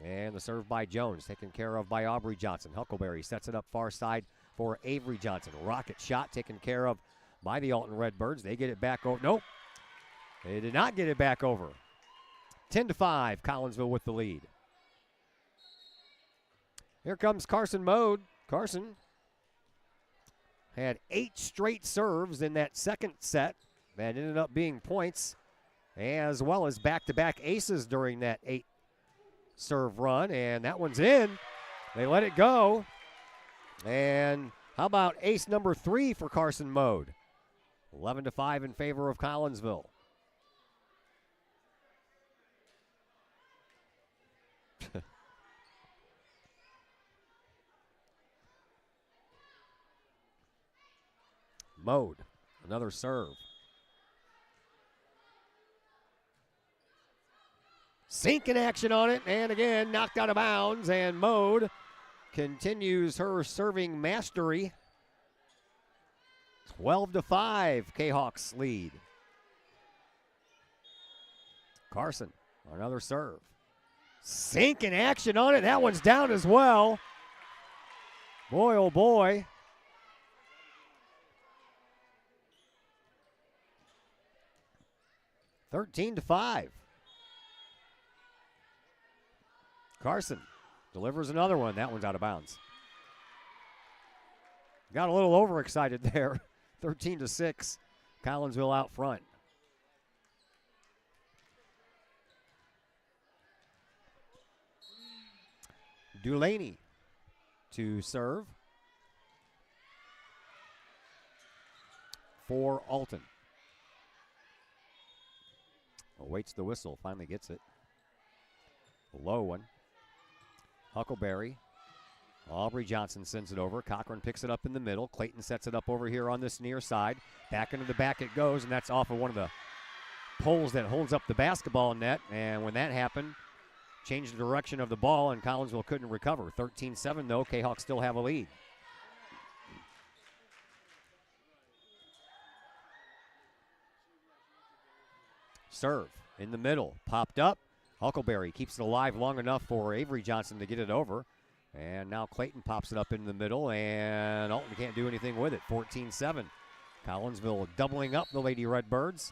And the serve by Jones, taken care of by Aubrey Johnson. Huckleberry sets it up far side for Avery Johnson. Rocket shot taken care of by the Alton Redbirds. They get it back over. Nope. They did not get it back over. 10-5, Collinsville with the lead. Here comes Carson Mode. Carson had 8 straight serves in that second set that ended up being points, as well as back-to-back aces during that 8 serve run, and that one's in. They let it go. And how about ace number 3 for Carson Mode? 11-5 in favor of Collinsville. Mode, another serve. Sink in action on it, and again, knocked out of bounds, and Mode continues her serving mastery. 12-5, Kahawks lead. Carson, another serve. Sink in action on it, that one's down as well. Boy, oh boy. $13-5. Carson delivers another one. That one's out of bounds. Got a little overexcited there. 13-6. Collinsville out front. Dulaney to serve for Alton. Awaits the whistle, finally gets it. Low one. Huckleberry. Aubrey Johnson sends it over. Cochran picks it up in the middle. Clayton sets it up over here on this near side. Back into the back it goes, and that's off of one of the poles that holds up the basketball net. And when that happened, changed the direction of the ball, and Collinsville couldn't recover. 13-7, though. Kahawks still have a lead. Serve in the middle. Popped up. Huckleberry keeps it alive long enough for Avery Johnson to get it over. And now Clayton pops it up in the middle, and Alton can't do anything with it. 14-7. Collinsville doubling up the Lady Redbirds.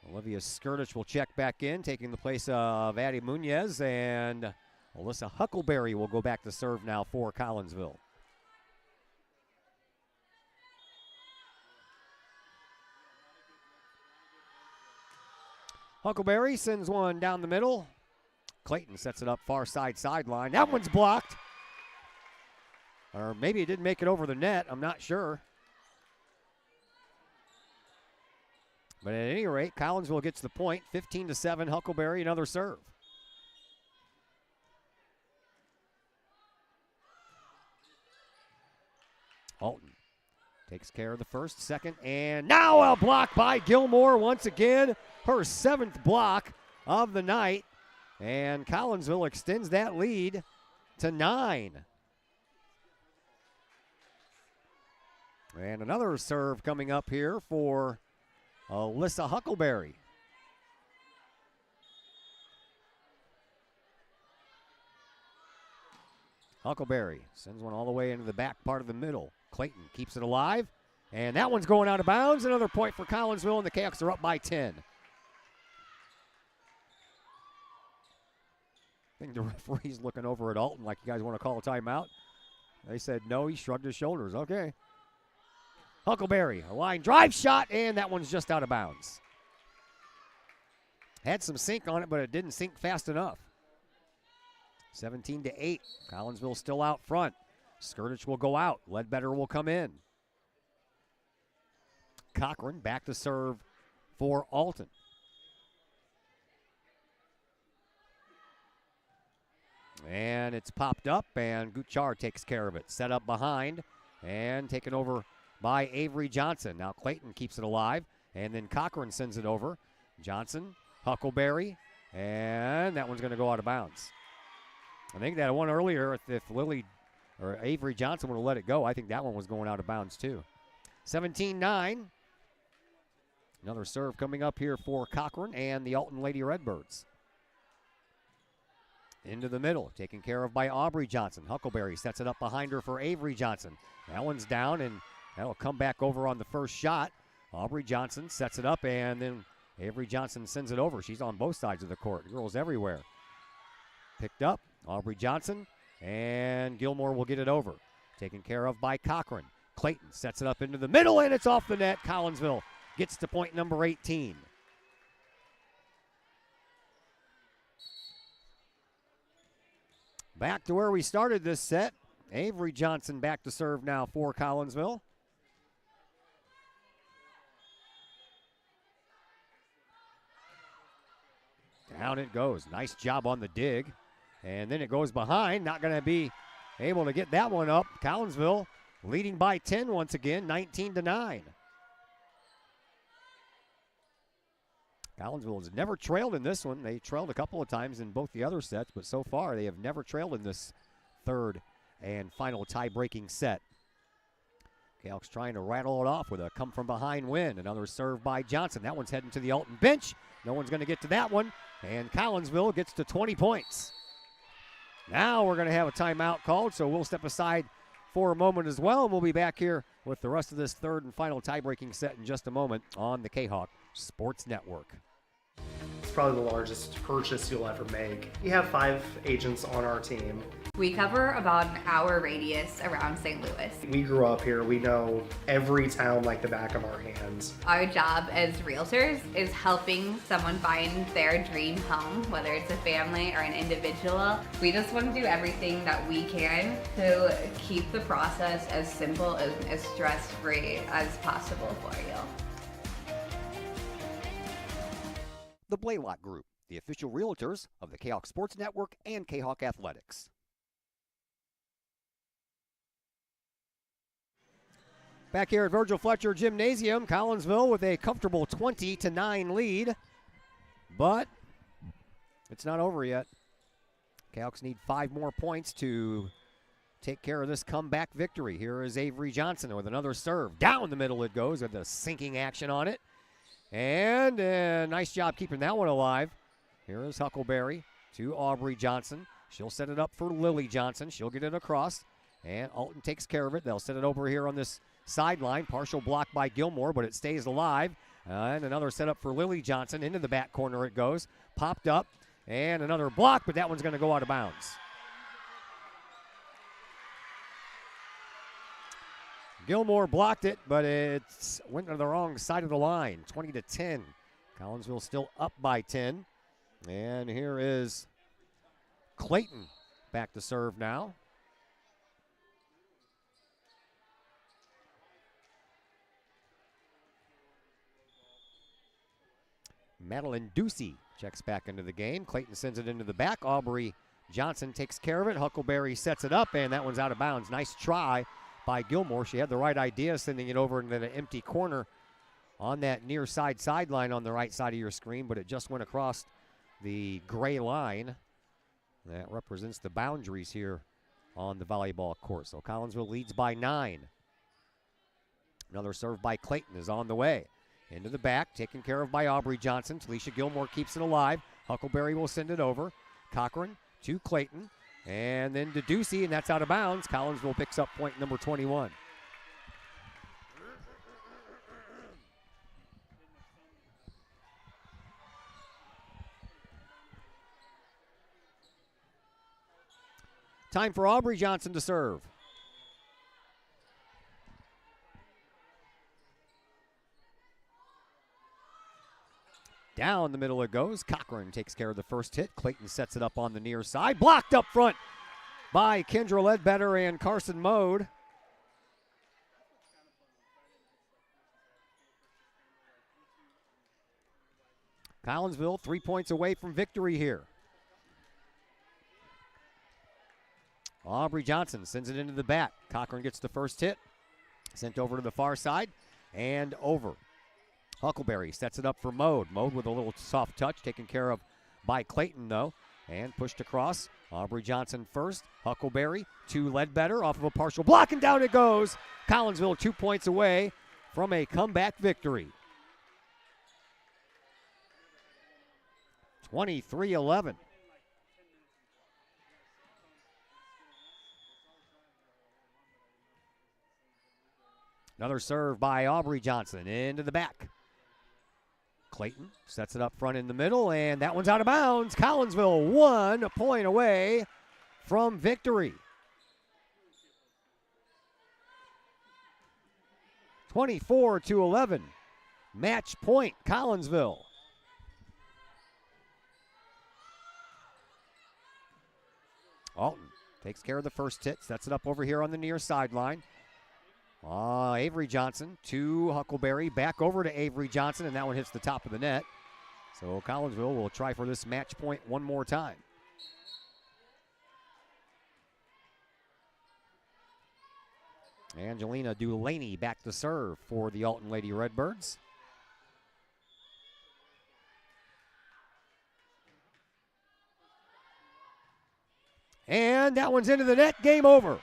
Olivia Skirtich will check back in, taking the place of Addie Munez, and Alyssa Huckleberry will go back to serve now for Collinsville. Huckleberry sends one down the middle. Clayton sets it up far side sideline. That one's blocked. Or maybe it didn't make it over the net. I'm not sure. But at any rate, Collinsville gets the point. 15-7, Huckleberry, another serve. Alton takes care of the first, second, and now a block by Gilmore once again. Her 7th block of the night. And Collinsville extends that lead to 9. And another serve coming up here for Alyssa Huckleberry. Huckleberry sends one all the way into the back part of the middle. Clayton keeps it alive, and that one's going out of bounds. Another point for Collinsville, and the Kahawks are up by 10. I think the referee's looking over at Alton like, you guys want to call a timeout? They said no. He shrugged his shoulders. Okay. Huckleberry, a line drive shot, and that one's just out of bounds. Had some sink on it, but it didn't sink fast enough. 17-8. Collinsville still out front. Skirtich will go out. Ledbetter will come in. Cochran back to serve for Alton. And it's popped up, and Guchar takes care of it. Set up behind, and taken over by Avery Johnson. Now Clayton keeps it alive, and then Cochran sends it over. Johnson, Huckleberry, and that one's going to go out of bounds. I think that one earlier, if Lily or Avery Johnson would have let it go, I think that one was going out of bounds too. 17-9. Another serve coming up here for Cochran and the Alton Lady Redbirds. Into the middle, taken care of by Aubrey Johnson. Huckleberry sets it up behind her for Avery Johnson. That one's down, and that'll come back over on the first shot. Aubrey Johnson sets it up, and then Avery Johnson sends it over. She's on both sides of the court. Girls everywhere. Picked up, Aubrey Johnson, and Gilmore will get it over. Taken care of by Cochran. Clayton sets it up into the middle, and it's off the net. Collinsville gets to point number 18. Back to where we started this set. Avery Johnson back to serve now for Collinsville. Down it goes. Nice job on the dig. And then it goes behind. Not going to be able to get that one up. Collinsville leading by 10 once again, 19-9. Collinsville has never trailed in this one. They trailed a couple of times in both the other sets, but so far they have never trailed in this third and final tie-breaking set. Kahok's trying to rattle it off with a come-from-behind win. Another serve by Johnson. That one's heading to the Alton bench. No one's going to get to that one, and Collinsville gets to 20 points. Now we're going to have a timeout called, so we'll step aside for a moment as well, and we'll be back here with the rest of this third and final tie-breaking set in just a moment on the Kahok Sports Network. It's probably the largest purchase you'll ever make. We have 5 agents on our team. We cover about an hour radius around St. Louis. We grew up here. We know every town like the back of our hands. Our job as realtors is helping someone find their dream home, whether it's a family or an individual. We just want to do everything that we can to keep the process as simple and as stress-free as possible for you. The Blaylock Group, the official realtors of the Kahok Sports Network and Kahok Athletics. Back here at Virgil Fletcher Gymnasium, Collinsville with a comfortable 20-9 lead, but it's not over yet. Cahoks need 5 more points to take care of this comeback victory. Here is Avery Johnson with another serve. Down the middle it goes with the sinking action on it. And nice job keeping that one alive. Here is Huckleberry to Aubrey Johnson. She'll set it up for Lily Johnson. She'll get it across, and Alton takes care of it. They'll set it over here on this sideline. Partial block by Gilmore, but it stays alive. And another setup for Lily Johnson. Into the back corner it goes. Popped up, and another block, but that one's going to go out of bounds. Gilmore blocked it, but it went to the wrong side of the line, 20-10. Collinsville still up by 10. And here is Clayton back to serve now. Madeline Ducey checks back into the game. Clayton sends it into the back. Aubrey Johnson takes care of it. Huckleberry sets it up, and that one's out of bounds. Nice try by Gilmore. She had the right idea, sending it over into the empty corner on that near side sideline on the right side of your screen, but it just went across the gray line. That represents the boundaries here on the volleyball court. So Collinsville leads by 9. Another serve by Clayton is on the way. Into the back, taken care of by Aubrey Johnson. Talisha Gilmore keeps it alive. Huckleberry will send it over. Cochran to Clayton. And then to Ducey, and that's out of bounds. Collinsville picks up point number 21. Time for Aubrey Johnson to serve. Down the middle it goes. Cochran takes care of the first hit. Clayton sets it up on the near side. Blocked up front by Kendra Ledbetter and Carson Mode. Collinsville 3 points away from victory here. Aubrey Johnson sends it into the back. Cochran gets the first hit. Sent over to the far side and over. Huckleberry sets it up for Mode. Mode with a little soft touch, taken care of by Clayton, though, and pushed across. Aubrey Johnson first. Huckleberry to Ledbetter off of a partial block, and down it goes. Collinsville 2 points away from a comeback victory. 23-11. Another serve by Aubrey Johnson into the back. Clayton sets it up front in the middle, and that one's out of bounds. Collinsville 1 point away from victory. 24-11. Match point, Collinsville. Alton Takes care of the first hit, sets it up over here on the near sideline. Avery Johnson to Huckleberry, back over to Avery Johnson, and that one hits the top of the net. So Collinsville will try for this match point one more time. Angelina Dulaney back to serve for the Alton Lady Redbirds. And that one's into the net. Game over.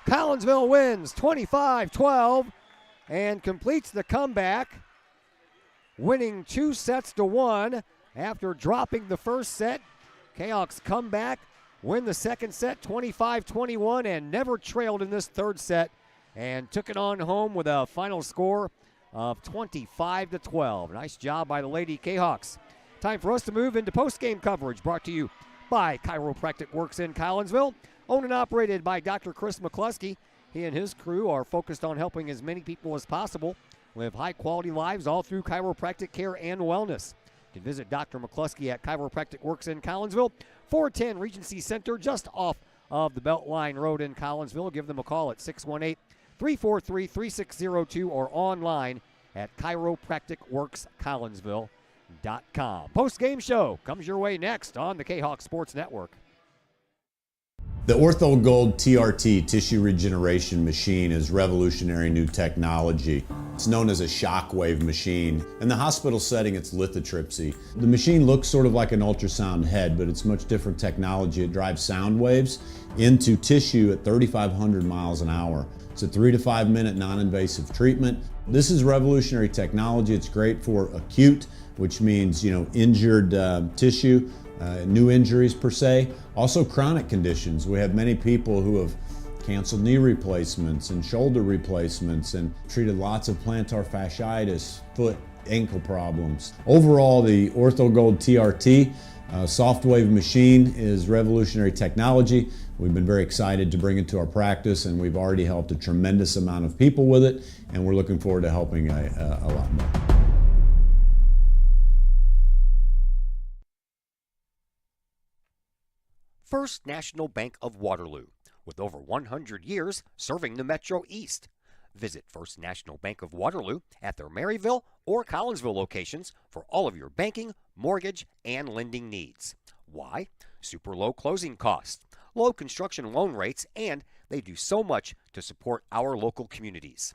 Collinsville wins 25-12 and completes the comeback, winning 2-1 after dropping the first set. Kahok's come back, win the second set 25-21, and never trailed in this third set, and took it on home with a final score of 25-12. Nice job by the Lady Kahawks. Time for us to move into post-game coverage, brought to you by Chiropractic Works in Collinsville, owned and operated by Dr. Chris McCluskey. He and his crew are focused on helping as many people as possible live high-quality lives all through chiropractic care and wellness. You can visit Dr. McCluskey at Chiropractic Works in Collinsville, 410 Regency Center, just off of the Beltline Road in Collinsville. Give them a call at 618-343-3602 or online at chiropracticworkscollinsville.com. Post-game show comes your way next on the Kahawk Sports Network. The Ortho Gold TRT tissue regeneration machine is revolutionary new technology. It's known as a shockwave machine. In the hospital setting, it's lithotripsy. The machine looks sort of like an ultrasound head, but it's much different technology. It drives sound waves into tissue at 3,500 miles an hour. It's a 3 to 5 minute non-invasive treatment. This is revolutionary technology. It's great for acute, which means, injured tissue, new injuries per se. Also chronic conditions. We have many people who have canceled knee replacements and shoulder replacements and treated lots of plantar fasciitis, foot, ankle problems. Overall, the Ortho Gold TRT soft wave machine is revolutionary technology. We've been very excited to bring it to our practice, and we've already helped a tremendous amount of people with it, and we're looking forward to helping a lot more. First National Bank of Waterloo, with over 100 years serving the Metro East. Visit First National Bank of Waterloo at their Maryville or Collinsville locations for all of your banking, mortgage, and lending needs. Why? Super low closing costs, low construction loan rates, and they do so much to support our local communities.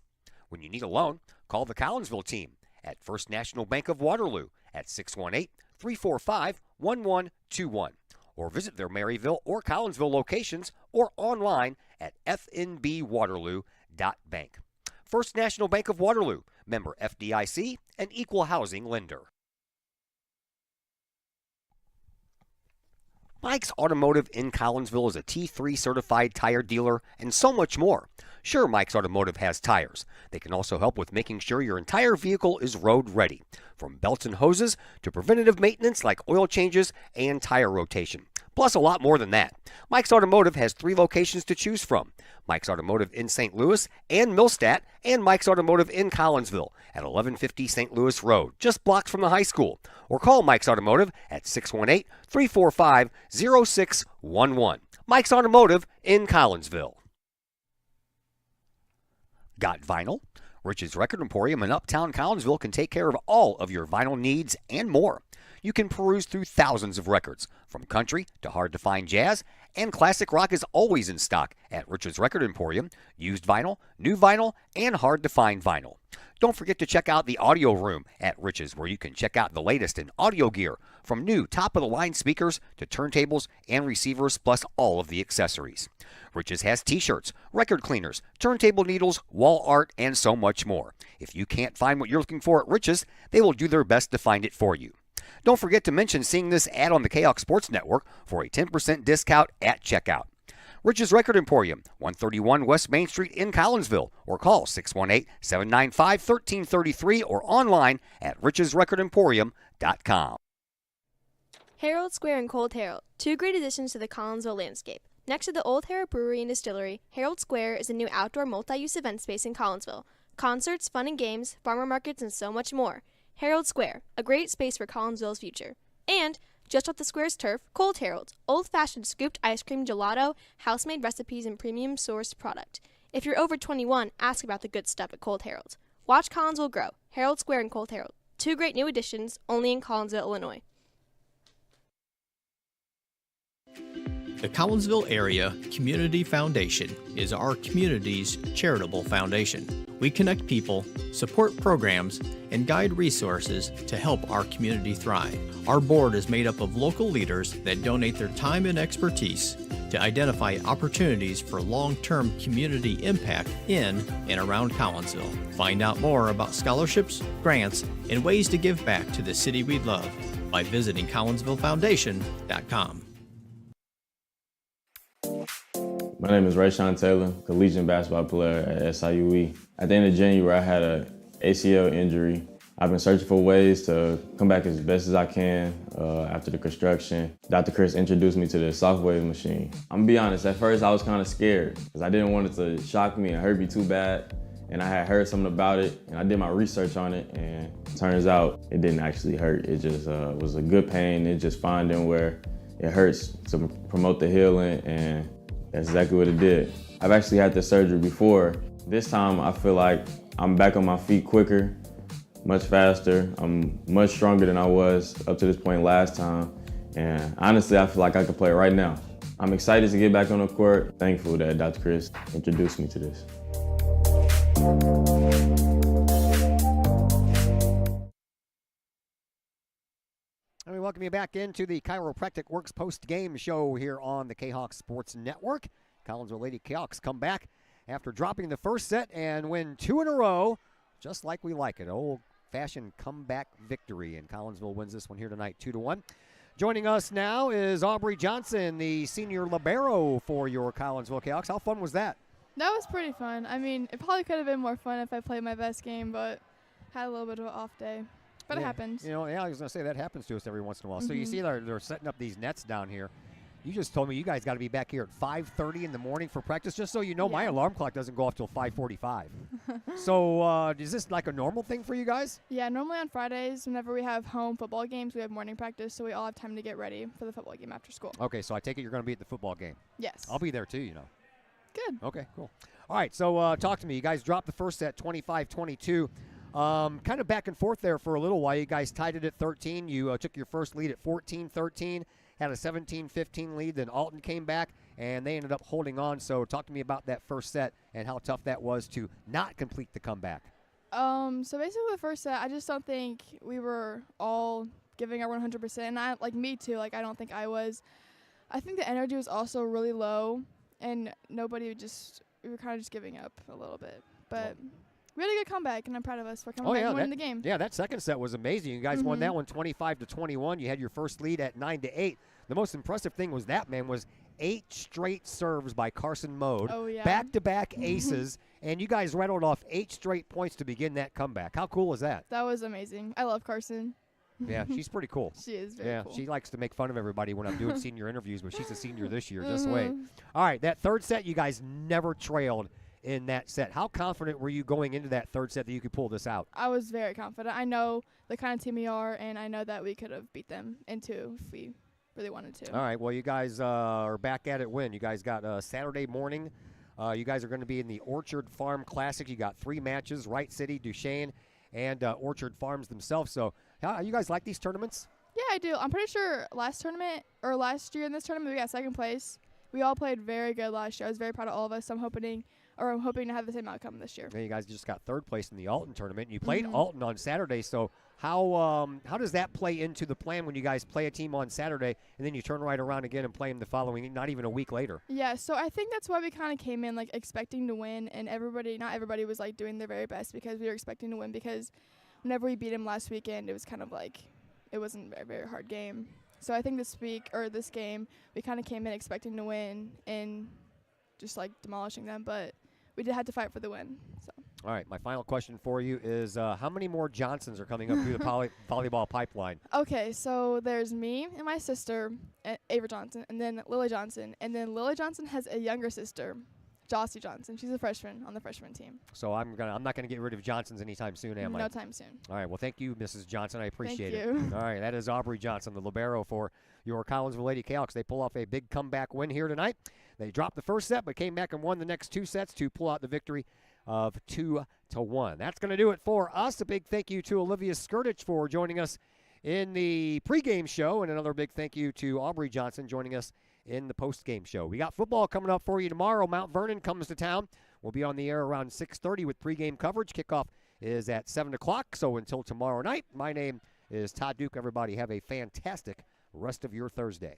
When you need a loan, call the Collinsville team at First National Bank of Waterloo at 618-345-1121. Or visit their Maryville or Collinsville locations or online at fnbwaterloo.bank. First National Bank of Waterloo, member FDIC, and equal housing lender. Mike's Automotive in Collinsville is a T3 certified tire dealer and so much more. Sure, Mike's Automotive has tires. They can also help with making sure your entire vehicle is road ready, from belts and hoses to preventative maintenance like oil changes and tire rotation. Plus a lot more than that. Mike's Automotive has 3 locations to choose from. Mike's Automotive in St. Louis and Millstadt, and Mike's Automotive in Collinsville at 1150 St. Louis Road, just blocks from the high school. Or call Mike's Automotive at 618-345-0611. Mike's Automotive in Collinsville. Got vinyl? Rich's Record Emporium in Uptown Collinsville can take care of all of your vinyl needs and more. You can peruse through thousands of records, from country to hard-to-find jazz, and classic rock is always in stock at Rich's Record Emporium. Used vinyl, new vinyl, and hard-to-find vinyl. Don't forget to check out the audio room at Rich's, where you can check out the latest in audio gear, from new top-of-the-line speakers to turntables and receivers, plus all of the accessories. Rich's has t-shirts, record cleaners, turntable needles, wall art, and so much more. If you can't find what you're looking for at Rich's, they will do their best to find it for you. Don't forget to mention seeing this ad on the Kahok Sports Network for a 10% discount at checkout. Rich's Record Emporium, 131 West Main Street in Collinsville, or call 618-795-1333 or online at richesrecordemporium.com. Herald Square and Cold Herald, 2 great additions to the Collinsville landscape. Next to the Old Herald Brewery and Distillery, Herald Square is a new outdoor multi-use event space in Collinsville. Concerts, fun and games, farmer markets, and so much more. Herald Square, a great space for Collinsville's future. And Just off the square's turf, Cold Harold's, old-fashioned scooped ice cream gelato, house-made recipes, and premium sourced product. If you're over 21, ask about the good stuff at Cold Harold's. Watch Collinsville grow. Harold Square and Cold Harold. 2 great new additions, only in Collinsville, Illinois. The Collinsville Area Community Foundation is our community's charitable foundation. We connect people, support programs, and guide resources to help our community thrive. Our board is made up of local leaders that donate their time and expertise to identify opportunities for long-term community impact in and around Collinsville. Find out more about scholarships, grants, and ways to give back to the city we love by visiting CollinsvilleFoundation.com. My name is Rayshawn Taylor, collegiate basketball player at SIUE. At the end of January, I had an ACL injury. I've been searching for ways to come back as best as I can after the construction. Dr. Chris introduced me to the Shockwave machine. I'm gonna be honest, at first I was kind of scared because I didn't want it to shock me and hurt me too bad. And I had heard something about it and I did my research on it, and it turns out it didn't actually hurt. It just was a good pain. It just finding where it hurts to promote the healing, and that's exactly what it did. I've actually had this surgery before. This time I feel like I'm back on my feet quicker, much faster. I'm much stronger than I was up to this point last time. And honestly, I feel like I could play right now. I'm excited to get back on the court. Thankful that Dr. Chris introduced me to this. And we welcome you back into the Chiropractic Works post-game show here on the Kahok Sports Network. Collinsville Lady Kahawks come back after dropping the first set and win 2 in a row, just like we like it. Old-fashioned comeback victory, and Collinsville wins this one here tonight, 2-1. Joining us now is Aubrey Johnson, the senior libero for your Collinsville Kahawks. How fun was that? That was pretty fun. I mean, it probably could have been more fun if I played my best game, but had a little bit of an off day. But it happens. You know, yeah, I was going to say that happens to us every once in a while. So you see they're setting up these nets down here. You just told me you guys got to be back here at 5:30 in the morning for practice, just so you know my alarm clock doesn't go off till 5:45. So is this like a normal thing for you guys? Yeah, normally on Fridays, whenever we have home football games, we have morning practice, so we all have time to get ready for the football game after school. Okay, so I take it you're going to be at the football game. Yes. I'll be there too, you know. Good. Okay, cool. All right, so talk to me. You guys dropped the first set 25-22. Kind of back and forth there for a little while. You guys tied it at 13. You took your first lead at 14-13, had a 17-15 lead. Then Alton came back, and they ended up holding on. So talk to me about that first set and how tough that was to not complete the comeback. So basically the first set, I just don't think we were all giving our 100%. And me too, I don't think I was. I think the energy was also really low, and we were kind of just giving up a little bit. But we had a good comeback, and I'm proud of us for coming back and winning the game. Yeah, that second set was amazing. You guys won that one 25-21. You had your first lead at 9-8. The most impressive thing was 8 straight serves by Carson Mode. Oh, yeah. Back-to-back aces, and you guys rattled off 8 straight points to begin that comeback. How cool was that? That was amazing. I love Carson. Yeah, she's pretty cool. She is very cool. She likes to make fun of everybody when I'm doing senior interviews, but she's a senior this year. Just wait. All right, that third set, you guys never trailed in that set. How confident were you going into that third set that you could pull this out? I was very confident. I know the kind of team we are, and I know that we could have beat them in 2 if we really wanted to. All right, well, you guys are back at it when? You guys got Saturday morning. You guys are going to be in the Orchard Farm Classic. You got 3 matches, Wright City, Duchesne, and Orchard Farms themselves. So how you guys like these tournaments? Yeah, I do. I'm pretty sure last year in this tournament, we got second place. We all played very good last year. I was very proud of all of us. I'm hoping to have the same outcome this year. Yeah, you guys just got third place in the Alton tournament. You played Alton on Saturday, so how does that play into the plan when you guys play a team on Saturday and then you turn right around again and play them the following, not even a week later? Yeah, so I think that's why we kind of came in expecting to win, and not everybody was doing their very best because we were expecting to win, because whenever we beat them last weekend, it was kind of it wasn't a very, very hard game. So I think this game, we kind of came in expecting to win and just demolishing them, but we did have to fight for the win. So. All right, my final question for you is how many more Johnsons are coming up through the volleyball pipeline? Okay, so there's me and my sister, Ava Johnson, and then Lily Johnson. And then Lily Johnson has a younger sister, Jossie Johnson. She's a freshman on the freshman team. So I'm not gonna get rid of Johnsons anytime soon, am I? No time soon. All right. Well, thank you, Mrs. Johnson. I appreciate Thank it. you. All right. That is Aubrey Johnson, the libero for your Collinsville Lady Kahawks. They pull off a big comeback win here tonight. They dropped the first set, but came back and won the next 2 sets to pull out the victory of 2-1. That's going to do it for us. A big thank you to Olivia Skirtich for joining us in the pregame show, and another big thank you to Aubrey Johnson joining us in the postgame show. We got football coming up for you tomorrow. Mount Vernon comes to town. We'll be on the air around 6:30 with pregame coverage. Kickoff is at 7 o'clock, so until tomorrow night, my name is Todd Duke. Everybody have a fantastic rest of your Thursday.